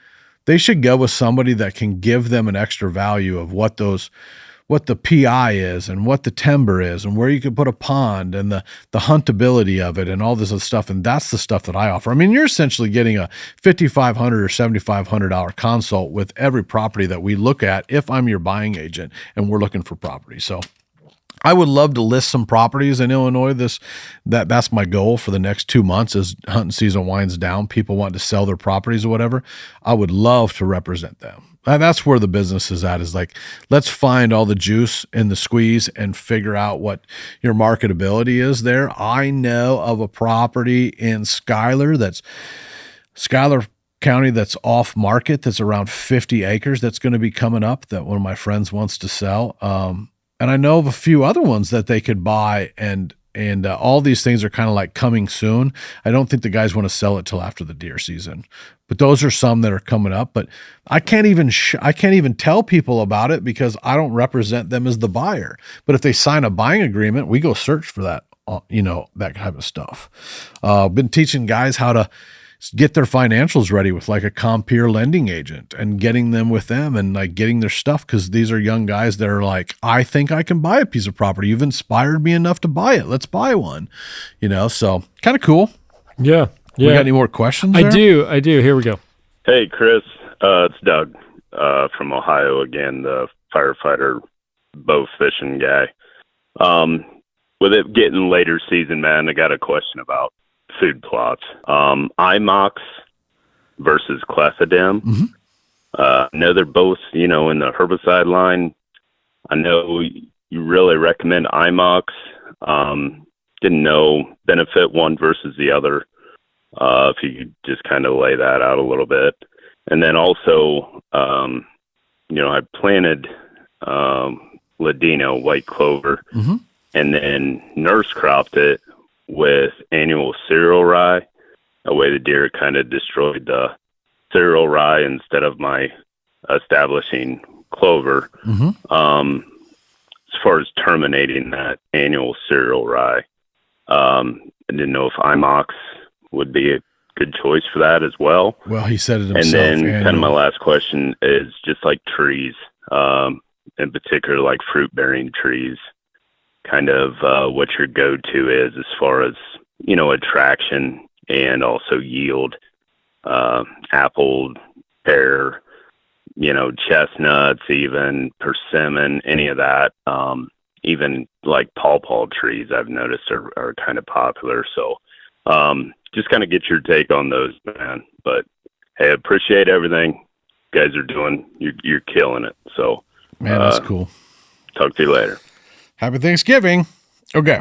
they should go with somebody that can give them an extra value of what the PI is and what the timber is and where you could put a pond and the huntability of it and all this other stuff. And that's the stuff that I offer. I mean, you're essentially getting a $5,500 or $7,500 consult with every property that we look at if I'm your buying agent and we're looking for property. So I would love to list some properties in Illinois. That's my goal for the next 2 months as hunting season winds down. People want to sell their properties or whatever. I would love to represent them. And that's where the business is at, is like, let's find all the juice in the squeeze and figure out what your marketability is there. I know of a property in Schuyler County that's off market, that's around 50 acres that's going to be coming up that one of my friends wants to sell. And I know of a few other ones that they could buy, and all these things are kind of like coming soon. I don't think the guys want to sell it till after the deer season, but those are some that are coming up. But I can't even tell people about it because I don't represent them as the buyer. But if they sign a buying agreement, we go search for that, that type of stuff. Been teaching guys how to get their financials ready with like a compeer lending agent and getting them with them and like getting their stuff. Cause these are young guys that are like, I think I can buy a piece of property. You've inspired me enough to buy it. Let's buy one, so kind of cool. Yeah. We got any more questions there? I do. Here we go. Hey, Chris, it's Doug, from Ohio again, the firefighter, bow fishing guy. With it getting later season, man, I got a question about food plots. Imox versus clethodim. Mm-hmm. I know they're both, in the herbicide line. I know you really recommend imox. Didn't know benefit one versus the other. If you could just kind of lay that out a little bit. And then also, I planted Ladino, white clover, mm-hmm. and then nurse cropped it with annual cereal rye. That way the deer kind of destroyed the cereal rye instead of my establishing clover. Mm-hmm. As far as terminating that annual cereal rye, I didn't know if imox would be a good choice for that as well. Well, he said it himself. And then kind of my last question is just like trees, in particular, like fruit-bearing trees, kind of what your go-to is as far as, attraction and also yield, apple, pear, chestnuts, even persimmon, any of that. Even like pawpaw trees I've noticed are kind of popular. So just kind of get your take on those, man. But hey, I appreciate everything you guys are doing. You're killing it. So man, that's cool. Talk to you later. Happy Thanksgiving. Okay.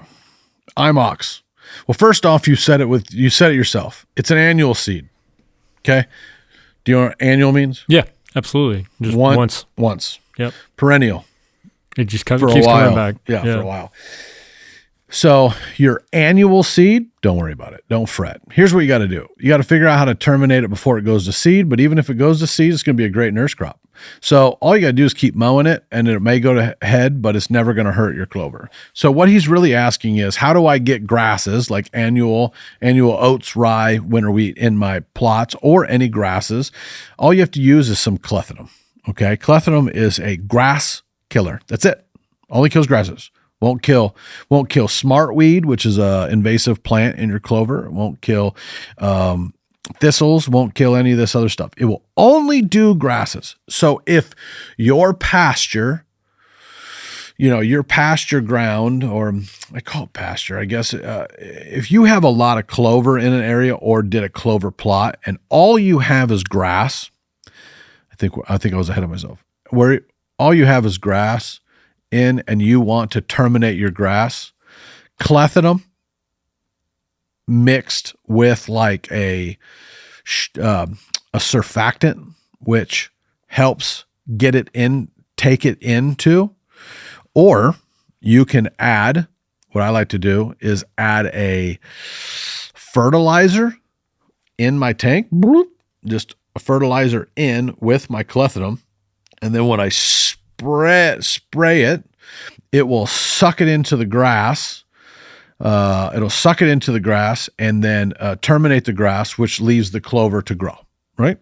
imox. Well, first off, you said it yourself. It's an annual seed. Okay. Do you know what annual means? Yeah, absolutely. Just once. Yep. Perennial. It just keeps coming back. Yeah, for a while. So your annual seed, don't worry about it. Don't fret. Here's what you got to do. You got to figure out how to terminate it before it goes to seed. But even if it goes to seed, it's going to be a great nurse crop. So all you got to do is keep mowing it, and it may go to head, but it's never going to hurt your clover. So what he's really asking is, how do I get grasses like annual oats, rye, winter wheat in my plots, or any grasses? All you have to use is some clethodim. Okay. Clethodim is a grass killer. That's it. Only kills grasses. Won't kill smartweed, which is a invasive plant in your clover. It won't kill thistles, won't kill any of this other stuff. It will only do grasses. So if your pasture, your pasture ground, or I call it pasture, I guess, if you have a lot of clover in an area or did a clover plot and all you have is grass, I think I was ahead of myself, where all you have is grass in and you want to terminate your grass, clethodim mixed with like a surfactant, which helps get it in, take it into, or you can add, what I like to do is add a fertilizer in my tank, just a fertilizer in with my clethodim. And then when I spray it, it will suck it into the grass. It'll suck it into the grass and then terminate the grass, which leaves the clover to grow, right?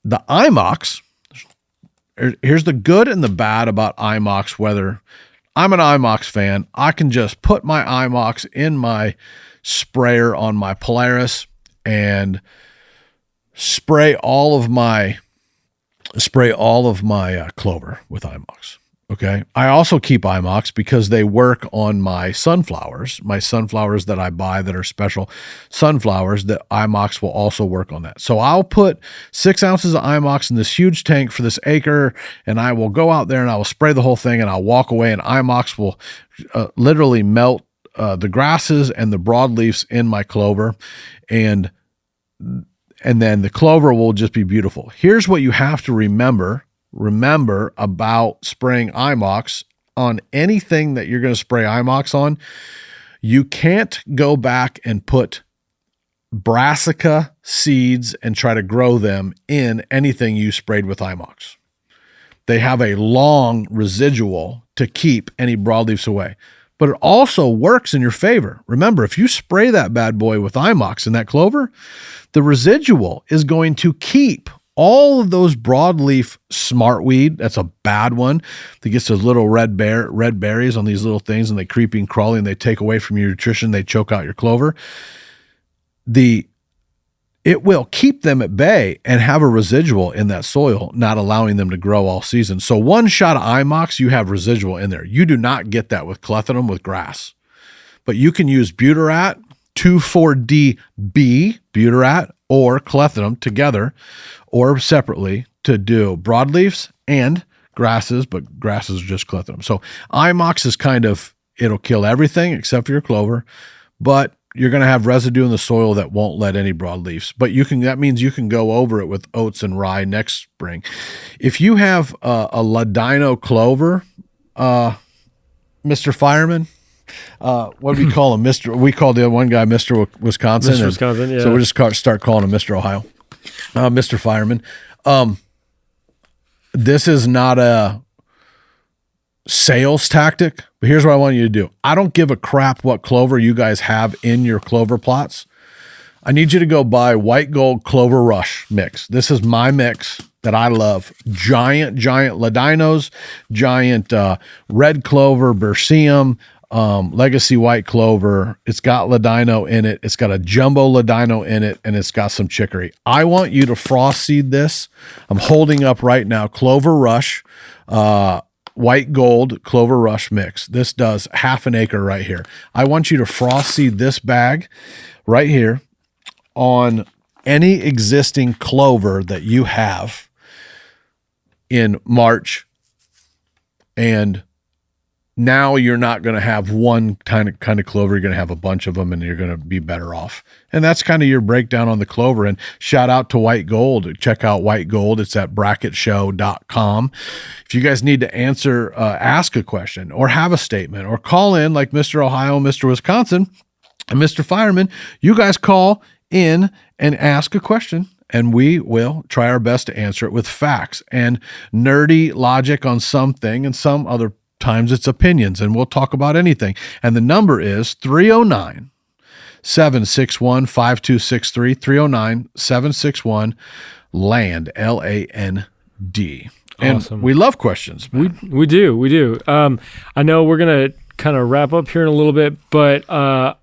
The imox, here's the good and the bad about imox, whether I'm an imox fan, I can just put my imox in my sprayer on my Polaris and spray all of my clover with imox. Okay. I also keep imox because they work on my sunflowers that I buy that are special sunflowers, that imox will also work on that. So I'll put 6 ounces of imox in this huge tank for this acre, and I will go out there and I will spray the whole thing, and I'll walk away, and imox will literally melt the grasses and the broadleafs in my clover, and then the clover will just be beautiful. Here's what you have to remember about spraying imox on anything that you're going to spray imox on. You can't go back and put brassica seeds and try to grow them in anything you sprayed with imox. They have a long residual to keep any broadleafs away, but it also works in your favor. Remember, if you spray that bad boy with imox in that clover, the residual is going to keep all of those broadleaf smartweed. That's a bad one that gets those little red berries on these little things, and they creepy and crawly, and they take away from your nutrition. They choke out your clover. It will keep them at bay and have a residual in that soil, not allowing them to grow all season. So 1 shot of imox, you have residual in there. You do not get that with clethodim with grass, but you can use butyrate, 2,4-DB butyrate, or clethodim together or separately to do broadleafs and grasses, but grasses are just clethodim. So imox is it'll kill everything except for your clover, but you're going to have residue in the soil that won't let any broadleafs. But that means you can go over it with oats and rye next spring. If you have a ladino clover, Mr. Fireman, what do we call him? We called the one guy Mr. Wisconsin. Mr. Wisconsin, yeah. So we'll just start calling him Mr. Ohio. Mr. Fireman. This is not a sales tactic, but here's what I want you to do. I don't give a crap what clover you guys have in your clover plots. I need you to go buy White Gold Clover Rush mix. This is my mix that I love. Giant ladinos, giant red clover, berseum, legacy white clover. It's got ladino in it. It's got a jumbo ladino in it, and it's got some chicory. I want you to frost seed this. I'm holding up right now Clover Rush, White Gold Clover Rush mix. This does half an acre right here. I want you to frost seed this bag right here on any existing clover that you have in March, and now you're not going to have one kind of clover. You're going to have a bunch of them, and you're going to be better off. And that's kind of your breakdown on the clover. And shout out to White Gold. Check out White Gold. It's at brackettshow.com. If you guys need to ask a question or have a statement or call in like Mr. Ohio, Mr. Wisconsin, and Mr. Fireman, you guys call in and ask a question, and we will try our best to answer it with facts and nerdy logic on something, and some other times it's opinions, and we'll talk about anything. And the number is 309-761-5263, 309-761 LAND, LAND. And awesome. We love questions, man. We do. I know we're going to kind of wrap up here in a little bit, but I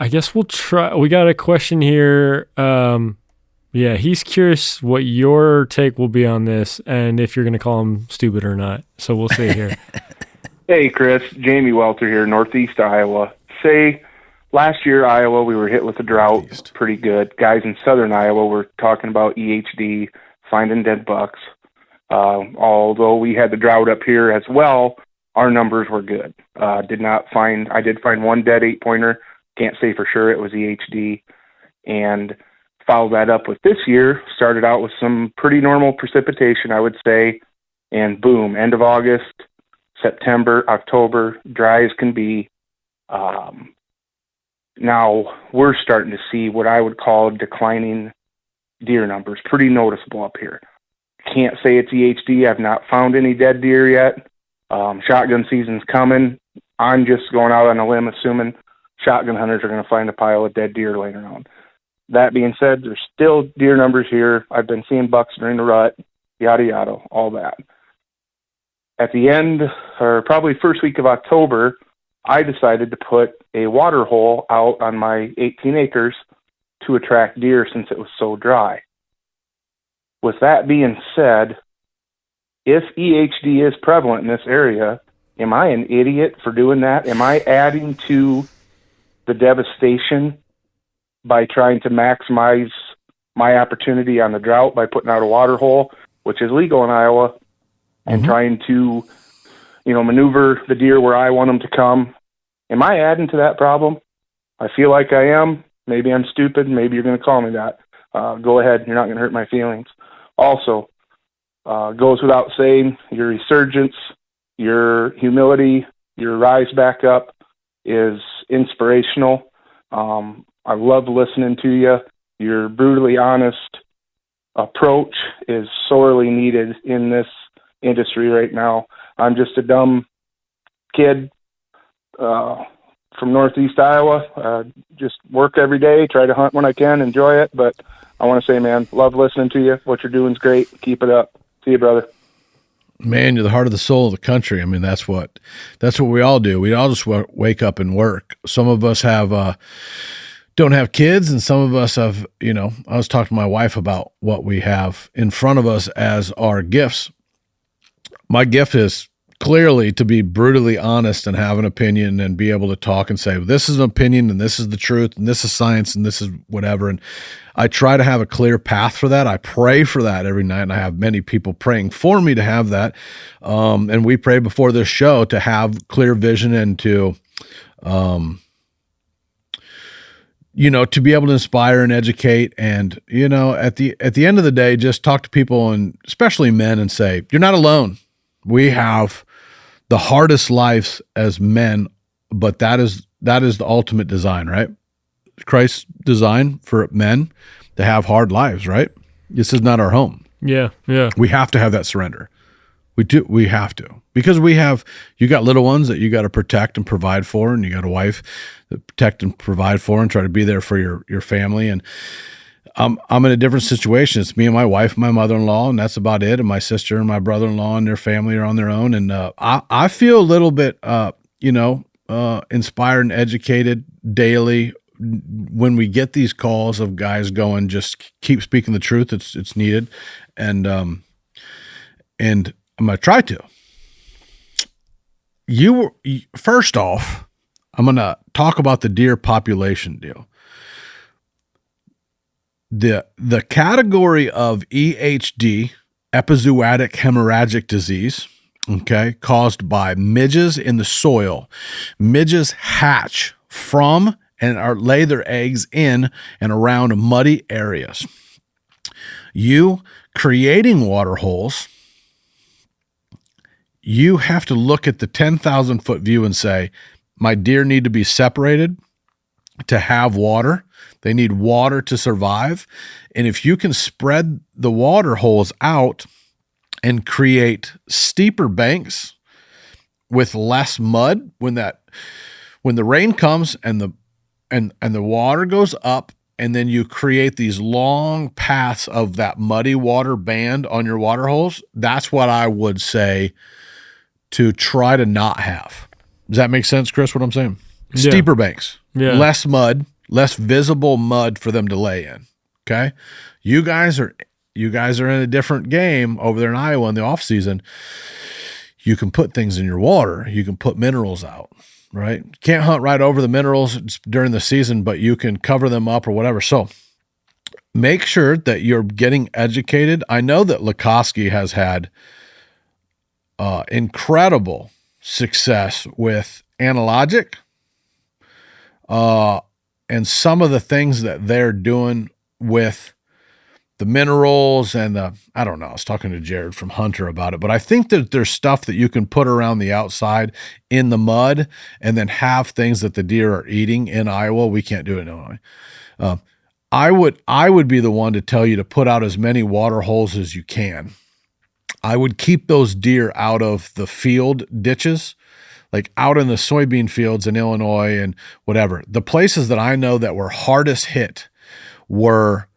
guess we'll try. We got a question here. Yeah, he's curious what your take will be on this and if you're going to call him stupid or not. So we'll see here. Hey, Chris. Jamie Welter here, Northeast Iowa. Last year, Iowa, we were hit with a drought Northeast. pretty good. Guys in southern Iowa were talking about EHD, finding dead bucks. Although we had the drought up here as well, our numbers were good. I did find one dead 8-pointer. Can't say for sure it was EHD. And Follow that up with this year, started out with some pretty normal precipitation, I would say, and boom, end of August, September, October, dry as can be. Now we're starting to see what I would call declining deer numbers, pretty noticeable up here. Can't say it's EHD. I've not found any dead deer yet. Shotgun season's coming. I'm just going out on a limb assuming shotgun hunters are going to find a pile of dead deer laying around. That being said, there's still deer numbers here. I've been seeing bucks during the rut, yada, yada, all that. At the end, or probably first week of October, I decided to put a water hole out on my 18 acres to attract deer since it was so dry. With that being said, if EHD is prevalent in this area, am I an idiot for doing that? Am I adding to the devastation by trying to maximize my opportunity on the drought by putting out a water hole, which is legal in Iowa, and trying to, maneuver the deer where I want them to come? Am I adding to that problem? I feel like I am. Maybe I'm stupid. Maybe you're going to call me that. Go ahead. You're not going to hurt my feelings. Also, goes without saying, your resurgence, your humility, your rise back up is inspirational. I love listening to you. Your brutally honest approach is sorely needed in this industry right now. I'm just a dumb kid from Northeast Iowa. Just work every day, try to hunt when I can, enjoy it. But I want to say, man, love listening to you. What you're doing is great. Keep it up. See you, brother. Man, you're the heart of the soul of the country. I mean, that's what we all do. We all just wake up and work. Some of us don't have kids, and some of us have, I was talking to my wife about what we have in front of us as our gifts. My gift is clearly to be brutally honest and have an opinion and be able to talk and say, this is an opinion and this is the truth and this is science and this is whatever. And I try to have a clear path for that. I pray for that every night, and I have many people praying for me to have that. And we pray before this show to have clear vision and to, to be able to inspire and educate. And, at the end of the day, just talk to people, and especially men, and say, you're not alone. We have the hardest lives as men, but that is the ultimate design, right? Christ's design for men to have hard lives, right? This is not our home. Yeah. We have to have that surrender. We have to, because you got little ones that you got to protect and provide for, and you got a wife that protect and provide for and try to be there for your family. And I'm in a different situation. It's me and my wife, and my mother-in-law, and that's about it. And my sister and my brother-in-law and their family are on their own. And I feel a little bit, inspired and educated daily when we get these calls of guys going, just keep speaking the truth. It's needed. And I'm going to try to. First off, I'm going to talk about the deer population deal. The category of EHD, epizootic hemorrhagic disease, okay, caused by midges in the soil. Midges hatch from and lay their eggs in and around muddy areas. You creating water holes, you have to look at the 10,000-foot view and say, my deer need to be separated to have water. They need water to survive. And if you can spread the water holes out and create steeper banks with less mud, when the rain comes and the water goes up, and then you create these long paths of that muddy water band on your water holes, that's what I would say to try to not have. Does that make sense, Chris, what I'm saying? Yeah. Steeper banks, less mud, less visible mud for them to lay in. Okay. You guys are in a different game over there in Iowa in the off season. You can put things in your water. You can put minerals out, right? Can't hunt right over the minerals during the season, but you can cover them up or whatever. So make sure that you're getting educated. I know that Lukoski has had incredible success with analogic, and some of the things that they're doing with the minerals and I don't know. I was talking to Jared from Hunter about it, but I think that there's stuff that you can put around the outside in the mud and then have things that the deer are eating in Iowa. We can't do it in Illinois. I would be the one to tell you to put out as many water holes as you can. I would keep those deer out of the field ditches, like out in the soybean fields in Illinois and whatever. The places that I know that were hardest hit were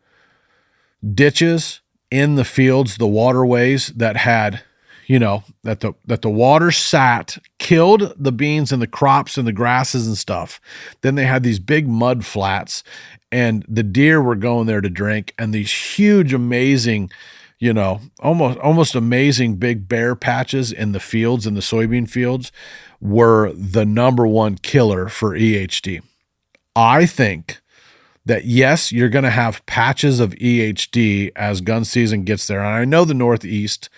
ditches in the fields, the waterways that had, that the water sat, killed the beans and the crops and the grasses and stuff. Then they had these big mud flats and the deer were going there to drink, and these huge, amazing, almost amazing big bare patches in the fields, in the soybean fields, were the number one killer for EHD. I think that, yes, you're going to have patches of EHD as gun season gets there. And I know the Northeast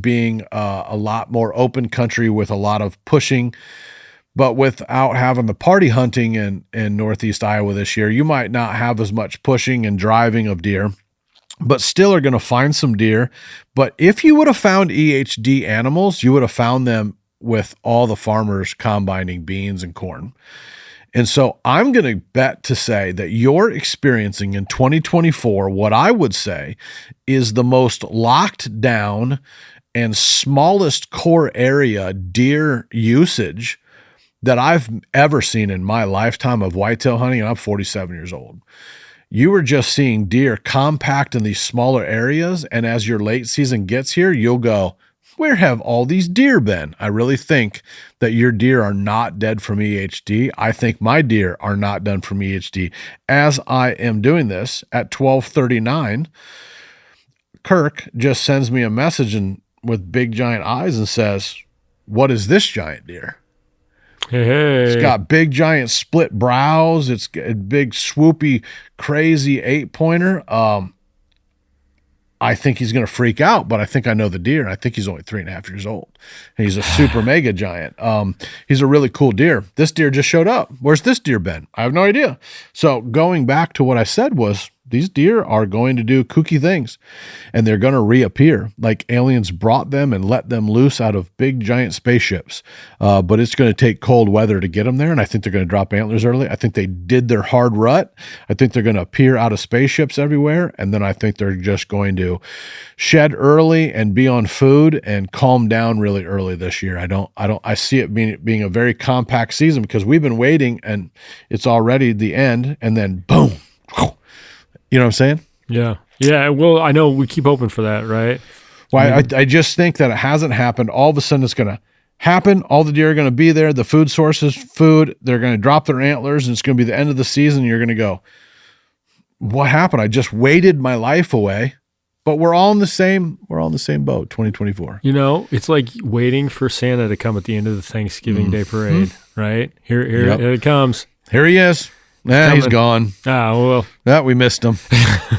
being a lot more open country with a lot of pushing, but without having the party hunting in Northeast Iowa this year, you might not have as much pushing and driving of deer, but still are going to find some deer. But if you would have found EHD animals, you would have found them with all the farmers combining beans and corn. And so I'm going to bet to say that you're experiencing in 2024, what I would say is the most locked down and smallest core area deer usage that I've ever seen in my lifetime of whitetail hunting, and I'm 47 years old. You were just seeing deer compact in these smaller areas, and as your late season gets here, you'll go, where have all these deer been? I really think that your deer are not dead from EHD. I think my deer are not done from EHD. As I am doing this at 12:39, Kirk just sends me a message with big giant eyes and says, what is this giant deer? Hey. It's got big giant split brows. It's got a big swoopy, crazy 8-pointer. I think he's going to freak out, but I think I know the deer. And I think he's only 3.5 years old. And he's a super mega giant. He's a really cool deer. This deer just showed up. Where's this deer been? I have no idea. So going back to what I said was, these deer are going to do kooky things, and they're going to reappear like aliens brought them and let them loose out of big giant spaceships. But it's going to take cold weather to get them there, and I think they're going to drop antlers early. I think they did their hard rut. I think they're going to appear out of spaceships everywhere, and then I think they're just going to shed early and be on food and calm down really early this year. I see it being a very compact season because we've been waiting, and it's already the end, and then boom. You know what I'm saying? Yeah. Yeah. Well, I know we keep hoping for that, right? Well, I just think that it hasn't happened. All of a sudden it's going to happen. All the deer are going to be there. The food sources, food, they're going to drop their antlers, and it's going to be the end of the season. You're going to go, what happened? I just waited my life away, but we're all in the same boat, 2024. It's like waiting for Santa to come at the end of the Thanksgiving Day parade, right? Here it comes. Here he is. He's gone. Oh, well. We missed him.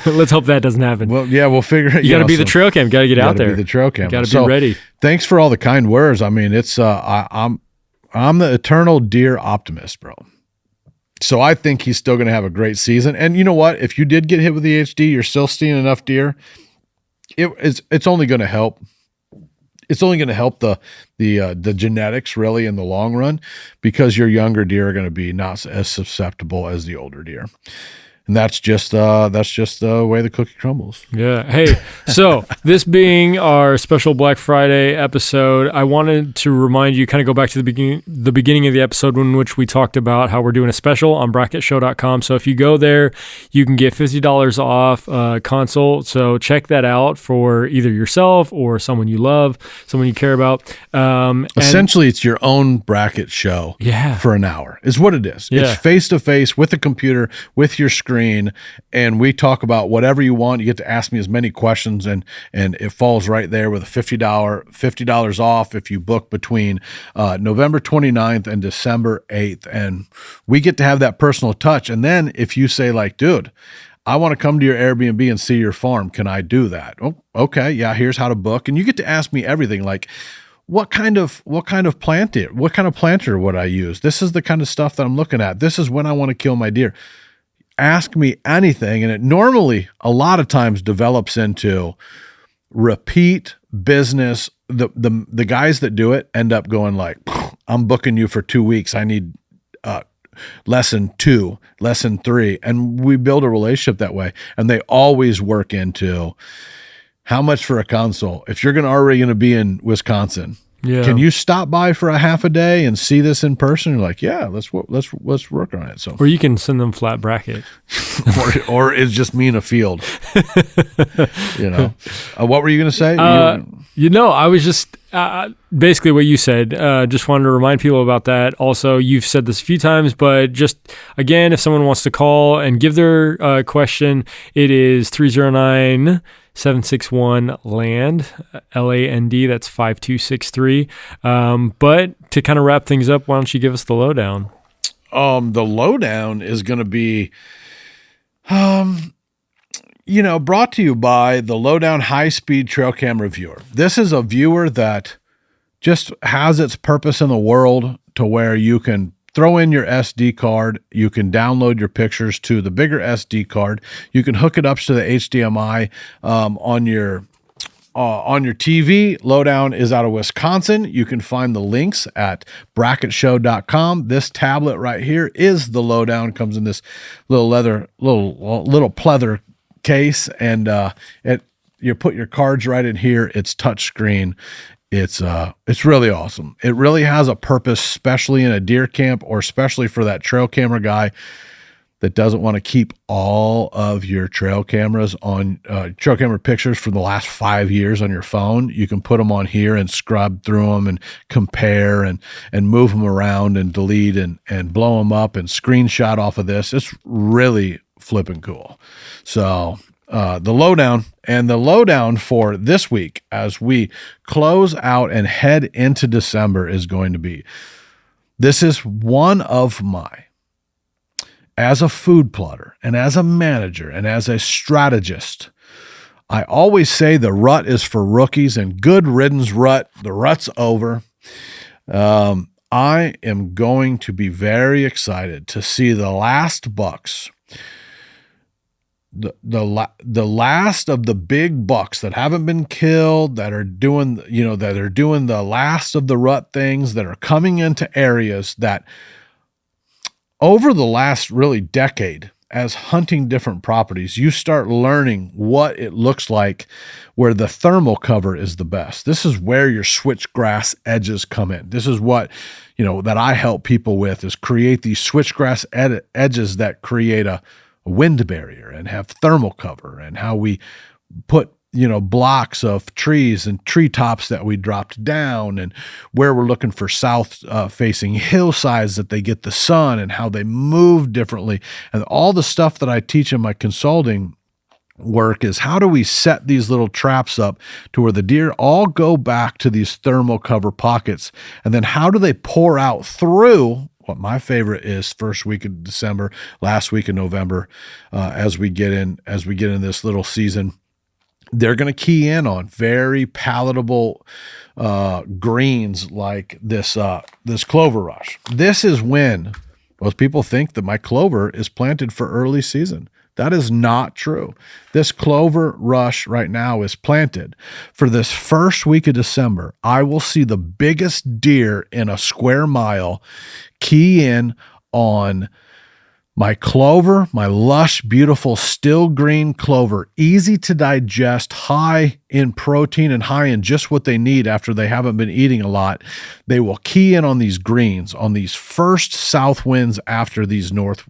Let's hope that doesn't happen. Well, yeah, we'll figure it out. You got to be the trail cam. Got to get out there. Be the trail cam. Got to be ready. Thanks for all the kind words. I mean, it's I'm the eternal deer optimist, bro. So I think he's still going to have a great season. And you know what? If you did get hit with the HD, you're still seeing enough deer. It's only going to help. It's only going to help the genetics really in the long run, because your younger deer are going to be not as susceptible as the older deer. And that's just the way the cookie crumbles. Yeah. Hey, so this being our special Black Friday episode, I wanted to remind you, kind of go back to the beginning of the episode in which we talked about how we're doing a special on BracketShow.com. So if you go there, you can get $50 off consult. So check that out for either yourself or someone you love, someone you care about. Essentially, it's your own Bracket show for an hour is what it is. Yeah. It's face-to-face with a computer, with your screen, and we talk about whatever you want. You get to ask me as many questions, and it falls right there with a $50 off if you book between November 29th and December 8th. And we get to have that personal touch. And then if you say like, dude, I want to come to your Airbnb and see your farm, can I do that? Oh, okay. Yeah. Here's how to book. And you get to ask me everything like, what kind of planter would I use? This is the kind of stuff that I'm looking at. This is when I want to kill my deer. ask me anything. And it normally a lot of times develops into repeat business. The guys that do it end up going like, I'm booking you for 2 weeks. I need lesson 2, lesson 3. And we build a relationship that way. And they always work into how much for a consult. If you're already going to be in Wisconsin, can you stop by for a half a day and see this in person? You're like, yeah, let's work on it. So, or you can send them flat bracket, or it's just me in a field. What were you going to say? I was just basically what you said. Just wanted to remind people about that. Also, you've said this a few times, but just again, if someone wants to call and give their question, it is 309-761-LAND, LAND, that's 5263. But to kind of wrap things up, why don't you give us the lowdown? The lowdown is going to be, brought to you by the Lowdown high-speed trail camera viewer. This is a viewer that just has its purpose in the world to where you can throw in your SD card. You can download your pictures to the bigger SD card. You can hook it up to the HDMI on your TV. Lowdown is out of Wisconsin. You can find the links at bracketshow.com. This tablet right here is the Lowdown. Comes in this little pleather case, and you put your cards right in here. It's touchscreen. It's really awesome. It really has a purpose, especially in a deer camp, or especially for that trail camera guy that doesn't want to keep all of your trail cameras on trail camera pictures from the last 5 years on your phone. You can put them on here and scrub through them and compare and move them around and delete and blow them up and screenshot off of this. It's really flipping cool. So the lowdown for this week as we close out and head into December is going to be, this is one of my, as a food plotter and as a manager and as a strategist, I always say the rut is for rookies, and good riddance rut. The rut's over. I am going to be very excited to see the last bucks, the last of the big bucks that haven't been killed, that are doing the last of the rut things, that are coming into areas that over the last really decade, as hunting different properties, you start learning what it looks like where the thermal cover is the best. This is where your switchgrass edges come in. This is what, that I help people with, is create these switchgrass edges that create a wind barrier and have thermal cover, and how we put, blocks of trees and treetops that we dropped down, and where we're looking for south facing hillsides that they get the sun, and how they move differently. And all the stuff that I teach in my consulting work is how do we set these little traps up to where the deer all go back to these thermal cover pockets, and then how do they pour out through what my favorite is first week of December, last week of November, as we get in this little season. They're going to key in on very palatable greens like this clover rush. This is when most people think that my clover is planted for early season. That is not true. This clover rush right now is planted for this first week of December. I will see the biggest deer in a square mile key in on my clover, my lush, beautiful, still green clover, easy to digest, high in protein and high in just what they need after they haven't been eating a lot. They will key in on these greens, on these first south winds after these north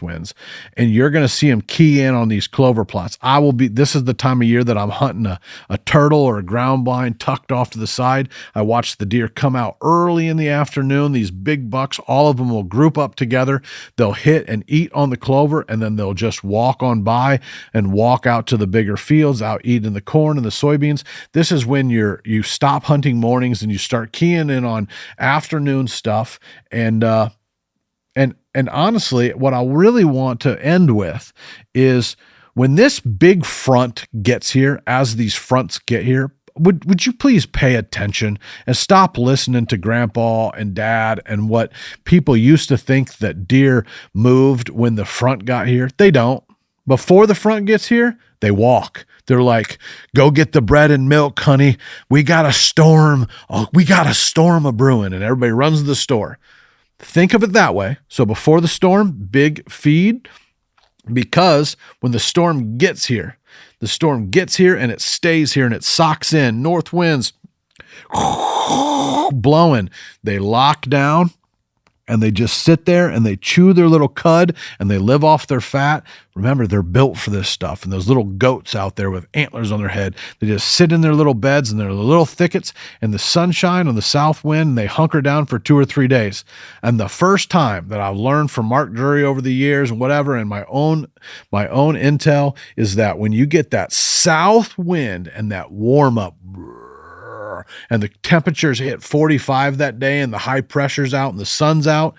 winds, and you're going to see them key in on these clover plots. This is the time of year that I'm hunting a turtle or a ground blind tucked off to the side. I watch the deer come out early in the afternoon. These big bucks, all of them will group up together. They'll hit and eat on the clover, and then they'll just walk on by and walk out to the bigger fields, out eating the corn and the soybeans. This is when you stop hunting mornings and you start keying in on afternoon stuff. And honestly, what I really want to end with is when this big front gets here, as these fronts get here, would you please pay attention and stop listening to grandpa and dad and what people used to think that deer moved when the front got here? They don't. Before the front gets here, they walk. They're like, go get the bread and milk, honey. We got a storm. Oh, we got a storm a brewing, and everybody runs to the store. Think of it that way. So before the storm, big feed, because when the storm gets here and it stays here and it socks in, north winds blowing, they lock down and they just sit there and they chew their little cud and they live off their fat. Remember, they're built for this stuff. And those little goats out there with antlers on their head, they just sit in their little beds and their little thickets in the sunshine on the south wind, and they hunker down for 2 or 3 days. And the first time that I've learned from Mark Drury over the years and whatever, and my own intel, is that when you get that south wind and that warm up, and the temperatures hit 45 that day and the high pressure's out and the sun's out,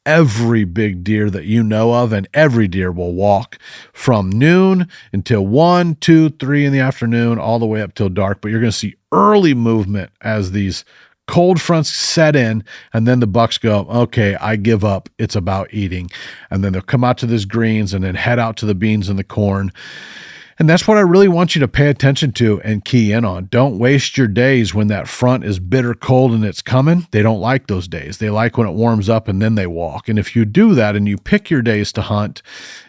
every big deer that you know of, and every deer will walk from noon until 1, 2, 3 in the afternoon, all the way up till dark. But you're going to see early movement as these cold fronts set in, and then the bucks go, okay, I give up. It's about eating. And then they'll come out to this greens and then head out to the beans and the corn. And that's what I really want you to pay attention to and key in on. Don't waste your days when that front is bitter cold and it's coming. They don't like those days. They like when it warms up and then they walk. And if you do that and you pick your days to hunt,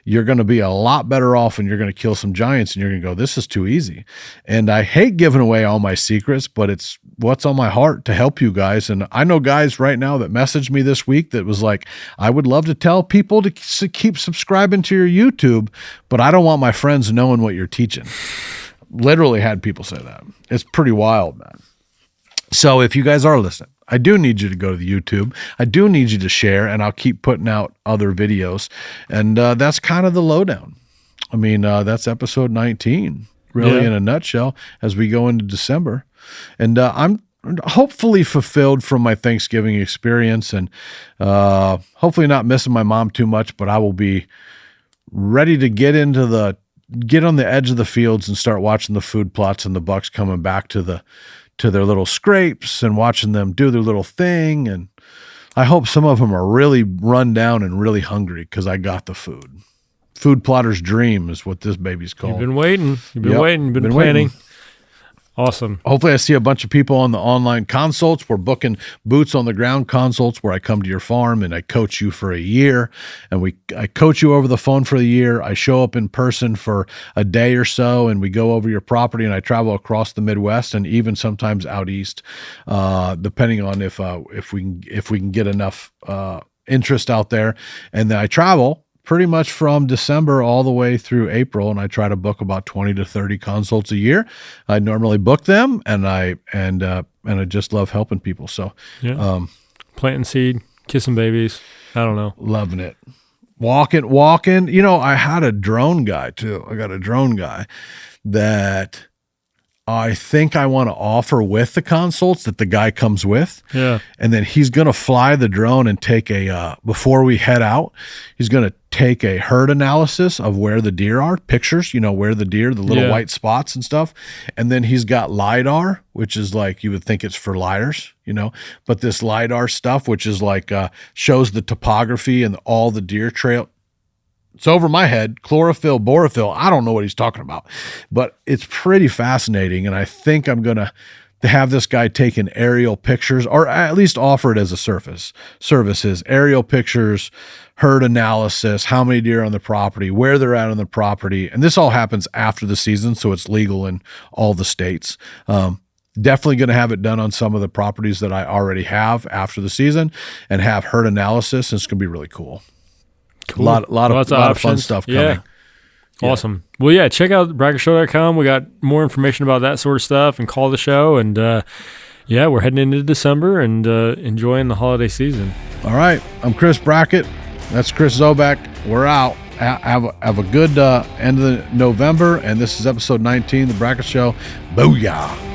you're going to be a lot better off, and you're going to kill some giants, and you're going to go, this is too easy. And I hate giving away all my secrets, but it's what's on my heart to help you guys. And I know guys right now that messaged me this week that was like, I would love to tell people to keep subscribing to your YouTube, but I don't want my friends knowing what you're teaching. Literally had people say that. It's pretty wild, man. So if you guys are listening, I do need you to go to the YouTube. I do need you to share, and I'll keep putting out other videos. And that's kind of the lowdown. I mean, that's episode 19, really, in a nutshell, as we go into December. And I'm hopefully fulfilled from my Thanksgiving experience, and hopefully not missing my mom too much, but I will be ready to get on the edge of the fields and start watching the food plots and the bucks coming back to their little scrapes and watching them do their little thing. And I hope some of them are really run down and really hungry, because I got the food. Food plotter's dream is what this baby's called. You've been waiting. You've been waiting. You've been planning. Waiting. Awesome. Hopefully I see a bunch of people on the online consults. We're booking boots on the ground consults where I come to your farm and I coach you for a year, and I coach you over the phone for a year. I show up in person for a day or so, and we go over your property, and I travel across the Midwest and even sometimes out east, depending on if we can get enough interest out there. And then I travel pretty much from December all the way through April, and I try to book about 20 to 30 consults a year. I normally book them, and I just love helping people. So, planting seed, kissing babies. I don't know, loving it. Walking. You know, I had a drone guy too. I got a drone guy that I think I want to offer with the consults that the guy comes with. Yeah. And then he's going to fly the drone and take before we head out, he's going to take a herd analysis of where the deer are, pictures, where the deer, the little white spots and stuff. And then he's got LiDAR, which is like, you would think it's for lidars, but this LiDAR stuff, which is like, shows the topography and all the deer trail. It's over my head, chlorophyll, borophyll. I don't know what he's talking about, but it's pretty fascinating. And I think I'm going to have this guy taking aerial pictures, or at least offer it as a services, aerial pictures, herd analysis, how many deer on the property, where they're at on the property. And this all happens after the season, so it's legal in all the states. Definitely going to have it done on some of the properties that I already have after the season, and have herd analysis. And it's going to be really cool. Cool. A lot of fun stuff coming. Yeah. Awesome. Well, check out brackettShow.com. We got more information about that sort of stuff, and call the show. And we're heading into December and enjoying the holiday season. All right. I'm Chris Brackett. That's Chris Zobak. We're out. Have a good end of November. And this is episode 19, The Brackett Show. Booyah.